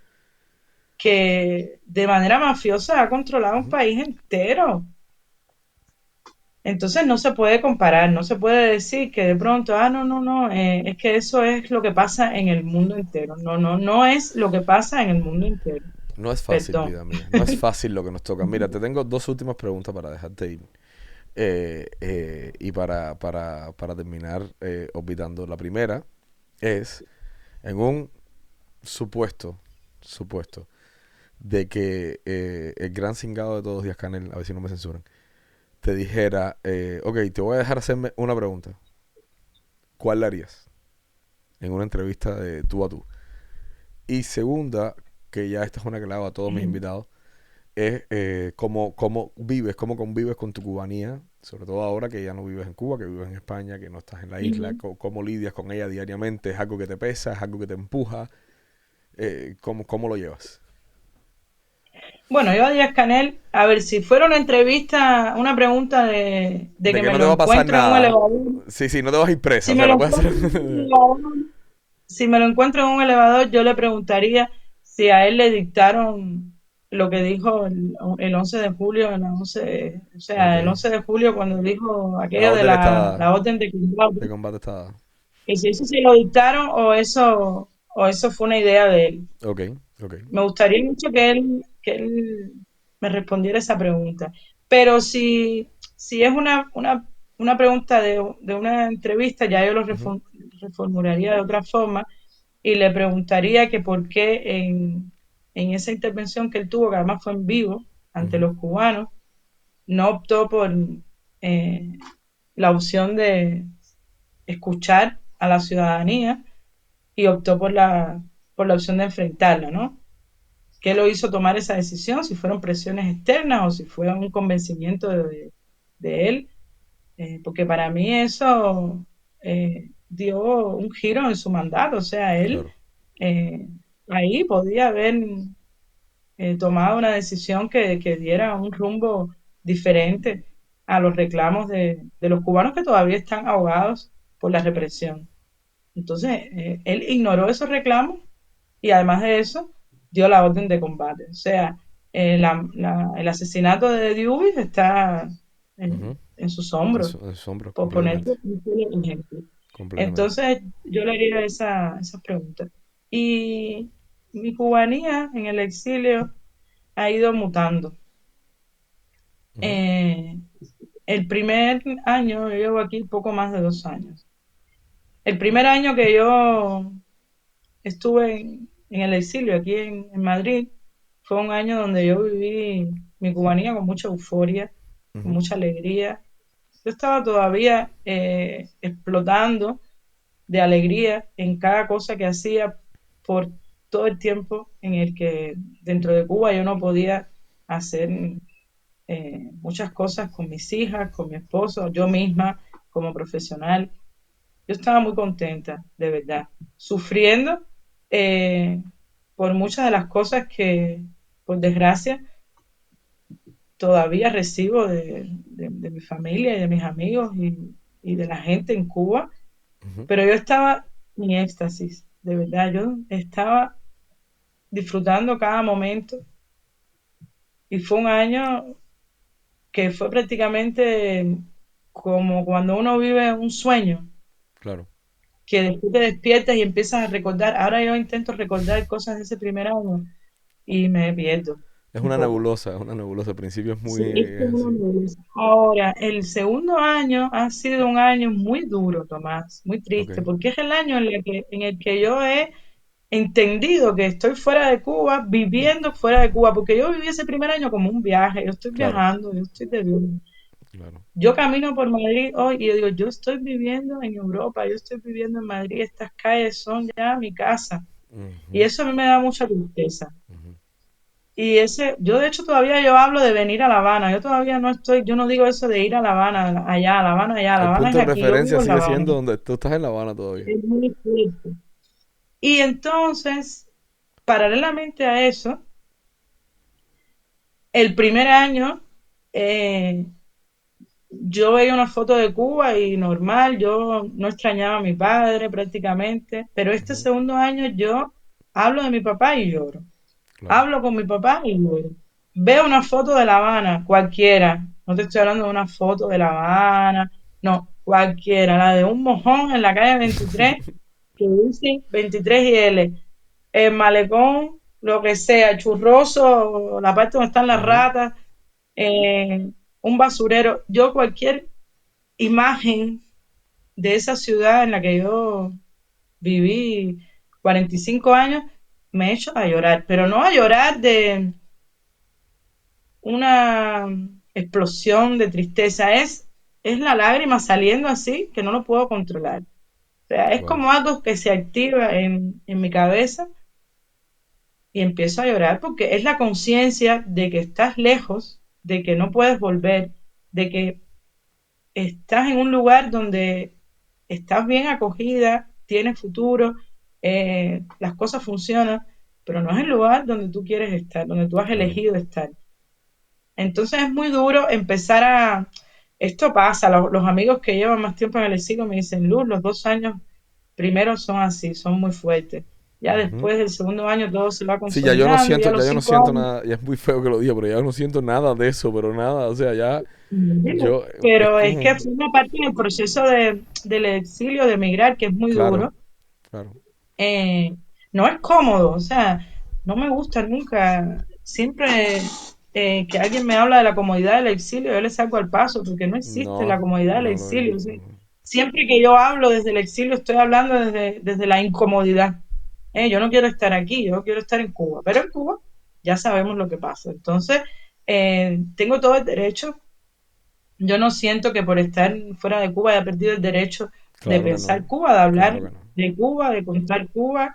que de manera mafiosa ha controlado un Ujú. país entero. Entonces no se puede comparar, no se puede decir que de pronto, no, no, no, es que eso es lo que pasa en el mundo entero. No, no, no es lo que pasa en el mundo entero. No es fácil, Perdón. vida mía. No es fácil lo que nos toca. Mira, te tengo dos últimas preguntas para dejarte ir. Y para terminar orbitando. La primera es, en un supuesto, de que el gran cingado de todos, Díaz Canel, a ver si no me censuran, te dijera, ok, te voy a dejar hacerme una pregunta. ¿Cuál la harías? En una entrevista de tú a tú. Y segunda, que ya esta es una que le hago a todos mis invitados, es cómo vives, cómo convives con tu cubanía, sobre todo ahora que ya no vives en Cuba, que vives en España, que no estás en la isla, cómo lidias con ella diariamente, es algo que te pesa, es algo que te empuja, cómo lo llevas. Bueno, yo a Díaz Canel, a ver, si fuera una entrevista, una pregunta de De que que me no te lo va a pasar encuentro en un nada. elevador, Sí, sí, no te vas a ir presa, si o sea, me lo lo puedes hacer. encuentro en un elevador, si me lo encuentro en un elevador, yo le preguntaría si a él le dictaron lo que dijo el 11 de julio, o Ok. sea, el 11 de julio cuando dijo La aquello de orden está dada, la orden de de combate, combate está dada. y si eso se lo dictaron o eso fue una idea de él. Ok, ok. Me gustaría mucho que él me respondiera esa pregunta. Pero si es una pregunta de una entrevista, ya yo lo Ujú, reformularía de otra forma y le preguntaría que por qué en esa intervención que él tuvo, que además fue en vivo ante ujú, los cubanos, no optó por eh, la opción de escuchar a la ciudadanía y optó por la opción de enfrentarla, ¿no? ¿Qué lo hizo tomar esa decisión? Si fueron presiones externas o si fue un convencimiento de él, porque para mí eso dio un giro en su mandato, o sea, él claro. eh, ahí podía haber tomado una decisión que diera un rumbo diferente a los reclamos de los cubanos que todavía están ahogados por la represión. Entonces, él ignoró esos reclamos y además de eso, dio la orden de combate. O sea, el asesinato de Dewey está Ujú. en sus hombros, En sus hombros, por ponerte completamente. un solo ejemplo. Completamente. Entonces, yo le haría esas preguntas. Y mi cubanía en el exilio ha ido mutando. Ujú, Eh, el primer año, yo llevo aquí poco más de 2 años. El primer año que yo estuve en el exilio aquí en Madrid, fue un año donde yo viví mi cubanía con mucha euforia, con ujú, mucha alegría. Yo estaba todavía explotando de alegría en cada cosa que hacía por todo el tiempo en el que dentro de Cuba yo no podía hacer muchas cosas con mis hijas, con mi esposo, yo misma como profesional. Yo estaba muy contenta, de verdad, sufriendo eh, por muchas de las cosas que, por desgracia, todavía recibo de mi familia y de mis amigos y de la gente en Cuba, ujú. pero yo estaba en éxtasis, de verdad, yo estaba disfrutando cada momento y fue un año que fue prácticamente como cuando uno vive un sueño, Claro. que después te despiertas y empiezas a recordar. Ahora yo intento recordar cosas de ese primer año y me pierdo Es un una poco. nebulosa, es una nebulosa. Al principio es Sí, muy es como una así. nebulosa. Ahora, el segundo año ha sido un año muy duro, Tomás, muy Ok, triste, porque es el año en el que yo he entendido que estoy fuera de Cuba, viviendo fuera de Cuba, porque yo viví ese primer año como un viaje, yo estoy claro, viajando, yo estoy de viaje. claro. Yo camino por Madrid hoy y yo digo, yo estoy viviendo en Europa, yo estoy viviendo en Madrid, estas calles son ya mi casa. Y Ujú, eso a mí me da mucha tristeza. ujú. Y yo de hecho todavía yo hablo de venir a La Habana, yo todavía no estoy, yo no digo eso de ir a La Habana, allá, a La Habana, allá, La El Habana punto es de aquí, yo referencia vivo en La sigue Habana. siendo donde tú estás en La Habana todavía. Es muy fuerte. Y entonces, paralelamente a eso, El primer año, eh, yo veía una foto de Cuba y normal, yo no extrañaba a mi padre prácticamente, pero este Ujú, segundo año yo hablo de mi papá y lloro. claro. Hablo con mi papá y lloro. Veo una foto de La Habana, cualquiera. No te estoy hablando de una foto de La Habana, no, cualquiera. La de un mojón en la calle 23 que dice 23 y L. El malecón, lo que sea, churroso, la parte donde están las Ujú, ratas, un basurero. Yo cualquier imagen de esa ciudad en la que yo viví 45 años, me he hecho a llorar, pero no a llorar de una explosión de tristeza, es la lágrima saliendo así que no lo puedo controlar. O sea, es wow. como algo que se activa en mi cabeza y empiezo a llorar porque es la conciencia de que estás lejos, de que no puedes volver, de que estás en un lugar donde estás bien acogida, tienes futuro, las cosas funcionan, pero no es el lugar donde tú quieres estar, donde tú has Claro. elegido estar. Entonces es muy duro empezar a... Esto pasa, los amigos que llevan más tiempo en el exilio me dicen, Luz, los 2 años primeros son así, son muy fuertes. Ya Ujú. después del segundo año todo se va Sí, ya yo no consolidando, ya siento, ya los yo no cinco siento años. nada, ya es muy feo que lo diga, pero ya no siento nada de eso, pero nada, o sea, ya yo, es Pero es como, que forma parte del proceso del exilio, de emigrar, que es muy claro, duro. claro, eh, no es cómodo, o sea, no me gusta nunca. Siempre que alguien me habla de la comodidad del exilio, yo le saco al paso, porque no existe no, la comodidad del no lo es. exilio. ¿Sí? Siempre que yo hablo desde el exilio, estoy hablando desde la incomodidad. Yo no quiero estar aquí, yo quiero estar en Cuba, pero en Cuba ya sabemos lo que pasa. Entonces, tengo todo el derecho. Yo no siento que por estar fuera de Cuba haya perdido el derecho de Claro que no, pensar Cuba, de hablar claro que no. de Cuba, de contar Cuba.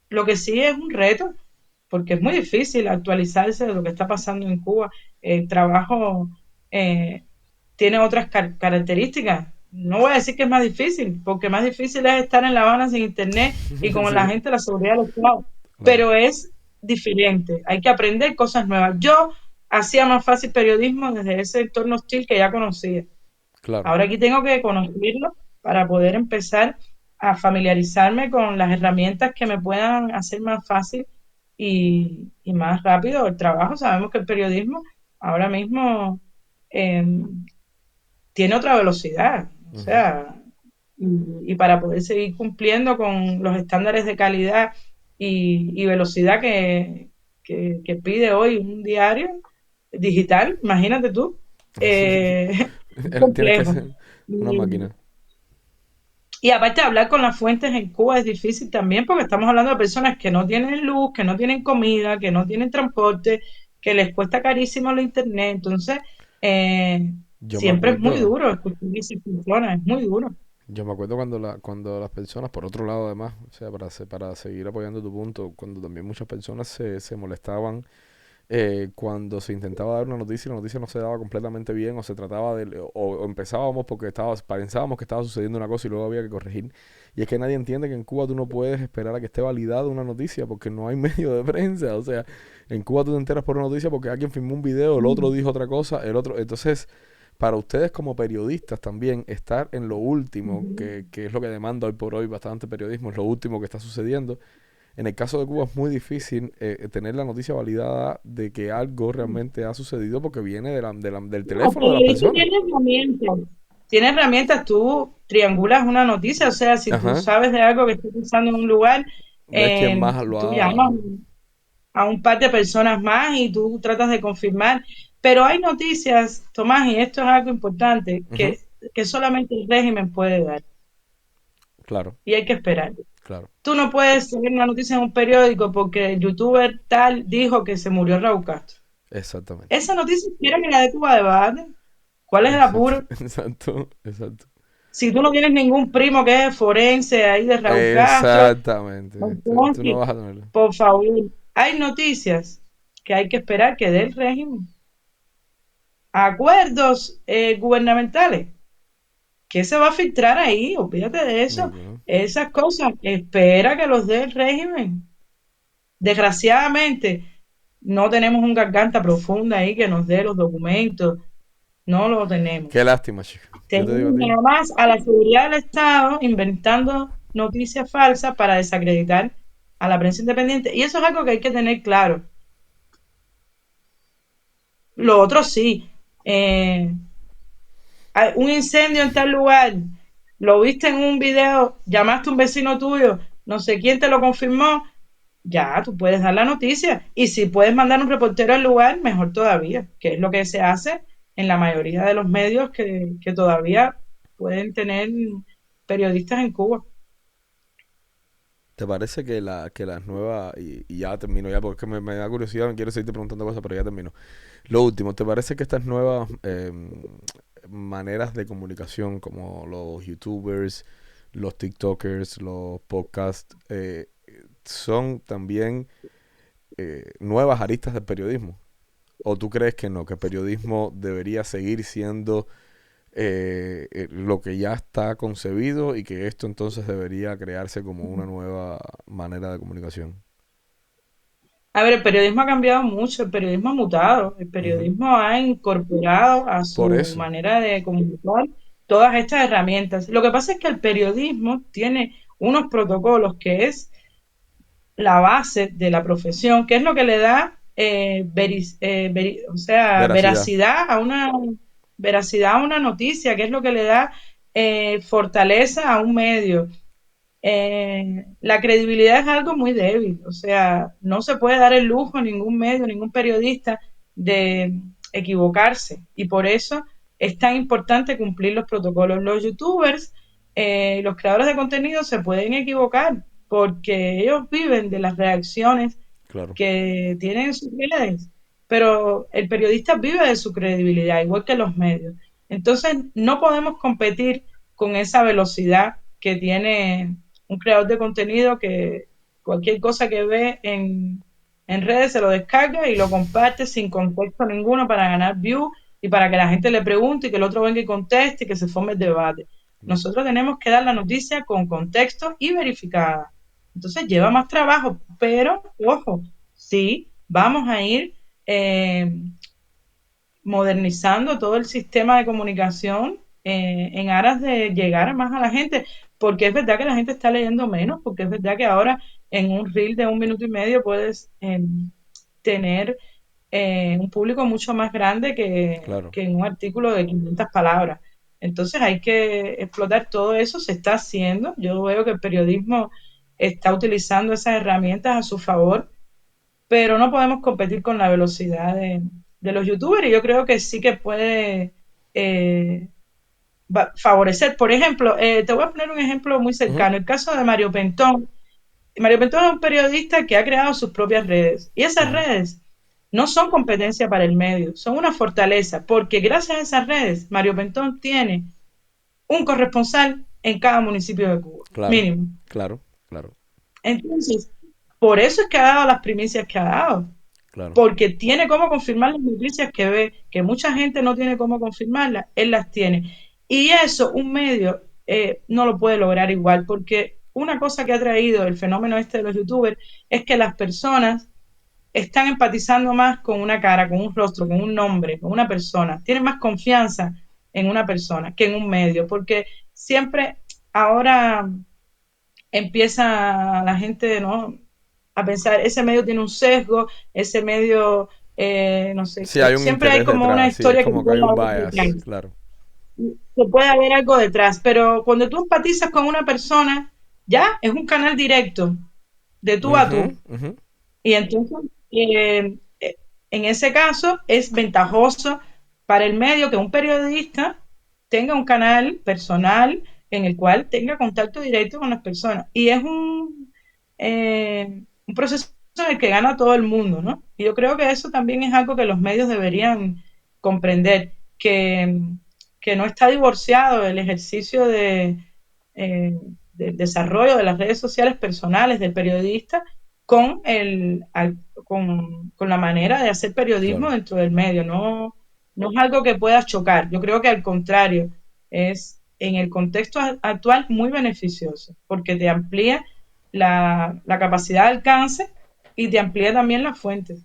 Lo que sí es un reto, porque es muy difícil actualizarse de lo que está pasando en Cuba. El trabajo eh, tiene otras características. No voy a decir que es más difícil, porque más difícil es estar en La Habana sin internet y con la Sí, gente de la seguridad del Estado. claro, Pero es diferente, hay que aprender cosas nuevas. Yo hacía más fácil periodismo desde ese entorno hostil que ya conocía. claro. Ahora aquí tengo que conocerlo para poder empezar a familiarizarme con las herramientas que me puedan hacer más fácil y más rápido el trabajo. Sabemos que el periodismo ahora mismo eh, tiene otra velocidad, o Ujú. sea, y para poder seguir cumpliendo con los estándares de calidad y velocidad que pide hoy un diario digital, imagínate tú, es Tienes que complejo. ser una Y, máquina. y aparte de hablar con las fuentes en Cuba es difícil también porque estamos hablando de personas que no tienen luz, que no tienen comida, que no tienen transporte, que les cuesta carísimo el internet. Entonces, Yo me siempre es muy acuerdo, duro escuchar a esas personas, es muy duro. yo me acuerdo cuando las personas, por otro lado además, o sea, para seguir apoyando tu punto, cuando también muchas personas se molestaban cuando se intentaba dar una noticia y la noticia no se daba completamente bien o se trataba de o empezábamos porque pensábamos que estaba sucediendo una cosa y luego había que corregir. Y es que nadie entiende que en Cuba tú no puedes esperar a que esté validada una noticia porque no hay medio de prensa. O sea, en Cuba tú te enteras por una noticia porque alguien filmó un video, el otro dijo otra cosa, el otro. Entonces, para ustedes como periodistas también, estar en lo último, que es lo que demanda hoy por hoy bastante periodismo, es lo último que está sucediendo. En el caso de Cuba es muy difícil tener la noticia validada de que algo realmente ha sucedido porque viene del No, teléfono de las periodista personas. tiene herramientas. Tiene herramientas, tú triangulas una noticia, o sea, si tú Ajá. sabes de algo que está pasando en un lugar, Ves quién más lo tú ha... llamas a un par de personas más y tú tratas de confirmar. Pero hay noticias, Tomás, y esto es algo importante, Ujú. que solamente el régimen puede dar Claro, y hay que esperar. claro. Tú no puedes seguir una noticia en un periódico porque el youtuber tal dijo que se murió Raúl Castro. Exactamente. Esa noticia quiere que la de Cuba debate. ¿Cuál es el Exacto, apuro? exacto, exacto. Si tú no tienes ningún primo que es forense ahí de Raúl Castro, Exactamente. Tú no entonces, vas a tenerlo. por favor, hay noticias que hay que esperar que dé el régimen. Acuerdos gubernamentales, ¿qué se va a filtrar ahí? Olvídate de eso. Ninguno. Esas cosas, espera que los dé el régimen. Desgraciadamente, no tenemos un garganta profunda ahí que nos dé los documentos, no lo tenemos. Qué lástima, chica. Yo te digo a Tenemos ti. nada más a la seguridad del Estado inventando noticias falsas para desacreditar a la prensa independiente. Y eso es algo que hay que tener claro. Lo otro sí, eh, hay un incendio en tal lugar, lo viste en un video, llamaste a un vecino tuyo, no sé quién te lo confirmó, ya tú puedes dar la noticia. Y si puedes mandar un reportero al lugar, mejor todavía, que es lo que se hace en la mayoría de los medios que todavía pueden tener periodistas en Cuba. ¿Te parece que las nuevas, y ya termino ya, porque me da curiosidad, me quiero seguirte preguntando cosas, pero ya termino. Lo último, ¿te parece que estas nuevas maneras de comunicación, como los YouTubers, los TikTokers, los podcasts, son también nuevas aristas del periodismo? ¿O tú crees que no, que el periodismo debería seguir siendo lo que ya está concebido y que esto entonces debería crearse como una nueva manera de comunicación? A ver, el periodismo ha cambiado mucho, el periodismo ha mutado, el Ujú. periodismo ha incorporado a Por su eso, manera de comunicar todas estas herramientas. Lo que pasa es que el periodismo tiene unos protocolos que es la base de la profesión, que es lo que le da o sea, veracidad, veracidad a una noticia, que es lo que le da fortaleza a un medio. La credibilidad es algo muy débil, o sea, no se puede dar el lujo a ningún medio, ningún periodista de equivocarse y por eso es tan importante cumplir los protocolos. Los youtubers, los creadores de contenido se pueden equivocar porque ellos viven de las reacciones claro. que tienen en sus redes, pero el periodista vive de su credibilidad, igual que los medios. Entonces, no podemos competir con esa velocidad que tiene un creador de contenido que cualquier cosa que ve en redes se lo descarga y lo comparte sin contexto ninguno para ganar views y para que la gente le pregunte y que el otro venga y conteste y que se forme el debate. Nosotros tenemos que dar la noticia con contexto y verificada. Entonces lleva más trabajo, pero ojo, sí, vamos a ir eh, modernizando todo el sistema de comunicación en aras de llegar más a la gente, porque es verdad que la gente está leyendo menos, porque es verdad que ahora en un reel de 1 minuto y medio puedes tener un público mucho más grande Claro. que en un artículo de 500 palabras. Entonces hay que explotar todo eso, se está haciendo. Yo veo que el periodismo está utilizando esas herramientas a su favor, pero no podemos competir con la velocidad de los youtubers y yo creo que sí que puede eh, favorecer. Por ejemplo, te voy a poner un ejemplo muy Ujú. cercano, el caso de Mario Pentón. Mario Pentón es un periodista que ha creado sus propias redes y esas Ujú. redes no son competencia para el medio, son una fortaleza, porque gracias a esas redes Mario Pentón tiene un corresponsal en cada municipio de Cuba, Claro, mínimo. claro, claro, Entonces, por eso es que ha dado las primicias que ha dado, claro. porque tiene cómo confirmar las noticias que ve, que mucha gente no tiene cómo confirmarlas, él las tiene. Y eso un medio no lo puede lograr igual, porque una cosa que ha traído el fenómeno este de los youtubers es que las personas están empatizando más con una cara, con un rostro, con un nombre, con una persona, tienen más confianza en una persona que en un medio, porque siempre ahora empieza la gente, ¿no?, a pensar, ese medio tiene un sesgo, ese medio, no sé, Sí, hay un siempre hay interés como una detrás, sí, es historia que como que hay puede un haber bias, detrás, claro. que puede haber algo detrás, pero cuando tú empatizas con una persona, ya es un canal directo, de tú a Ujú, tú. ujú, Y entonces, en ese caso, es ventajoso para el medio que un periodista tenga un canal personal en el cual tenga contacto directo con las personas. Y es un proceso en el que gana todo el mundo, ¿no? Y yo creo que eso también es algo que los medios deberían comprender, que no está divorciado el ejercicio eh, del desarrollo de las redes sociales personales del periodista con, con la manera de hacer periodismo claro. dentro del medio. No, no es algo que pueda chocar. Yo creo que al contrario, es en el contexto actual muy beneficioso, porque te amplía la capacidad de alcance y te amplía también las fuentes.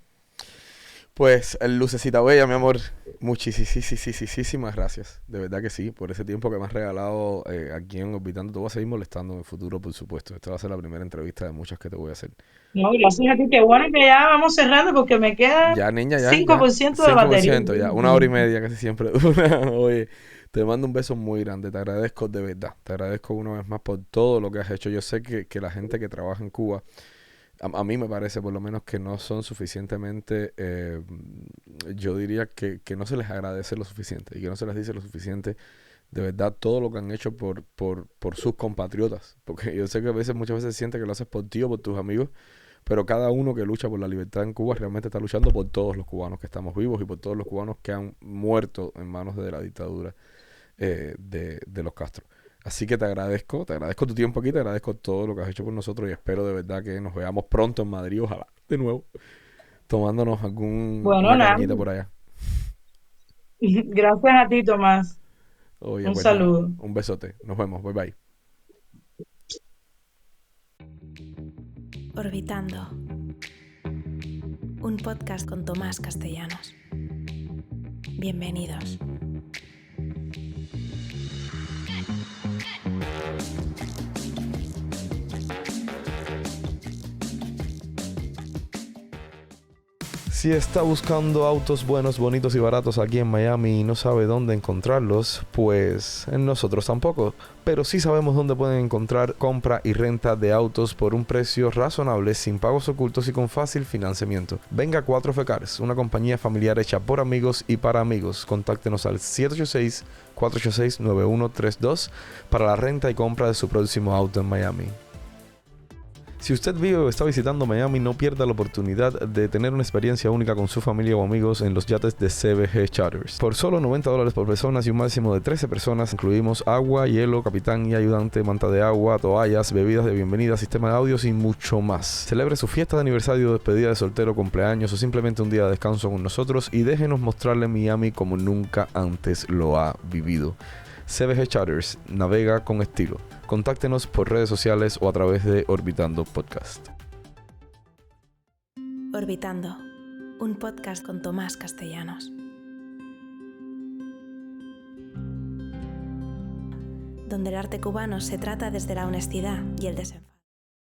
Pues, Lucecita Bella, mi amor, muchísimas gracias. De verdad que sí, por ese tiempo que me has regalado aquí en Orbitando. Te voy a seguir molestando en el futuro, por supuesto. Esta va a ser la primera entrevista de muchas que te voy a hacer. No, gracias a ti. Qué bueno que ya vamos cerrando porque me queda Ya, niña, ya. 5% de batería. 100%, ya. 1 hora y media casi siempre dura. Oye, te mando un beso muy grande. Te agradezco de verdad. Te agradezco una vez más por todo lo que has hecho. Yo sé que la gente que trabaja en Cuba, a mí me parece por lo menos que no son suficientemente, yo diría que no se les agradece lo suficiente y que no se les dice lo suficiente de verdad todo lo que han hecho por sus compatriotas. Porque yo sé que muchas veces sientes que lo haces por ti o por tus amigos, pero cada uno que lucha por la libertad en Cuba realmente está luchando por todos los cubanos que estamos vivos y por todos los cubanos que han muerto en manos de la dictadura de los Castro. Así que te agradezco tu tiempo aquí, te agradezco todo lo que has hecho por nosotros y espero de verdad que nos veamos pronto en Madrid, ojalá, de nuevo, tomándonos Bueno, una nada. cañita por allá. Gracias a ti, Tomás. Oye, Un pues nada, saludo. un besote, nos vemos, bye bye. Orbitando. Un podcast con Tomás Castellanos. Bienvenidos. Si está buscando autos buenos, bonitos y baratos aquí en Miami y no sabe dónde encontrarlos, pues nosotros tampoco. Pero sí sabemos dónde pueden encontrar compra y renta de autos por un precio razonable, sin pagos ocultos y con fácil financiamiento. Venga a 4F Cars, una compañía familiar hecha por amigos y para amigos. Contáctenos al 786-486-9132 para la renta y compra de su próximo auto en Miami. Si usted vive o está visitando Miami, no pierda la oportunidad de tener una experiencia única con su familia o amigos en los yates de CBG Charters. Por solo $90 por persona y un máximo de 13 personas, incluimos agua, hielo, capitán y ayudante, manta de agua, toallas, bebidas de bienvenida, sistema de audios y mucho más. Celebre su fiesta de aniversario, despedida de soltero, cumpleaños o simplemente un día de descanso con nosotros y déjenos mostrarle Miami como nunca antes lo ha vivido. CBG Charters, navega con estilo. Contáctenos por redes sociales o a través de Orbitando Podcast. Orbitando. Un podcast con Tomás Castellanos. Donde el arte cubano se trata desde la honestidad y el desenfado.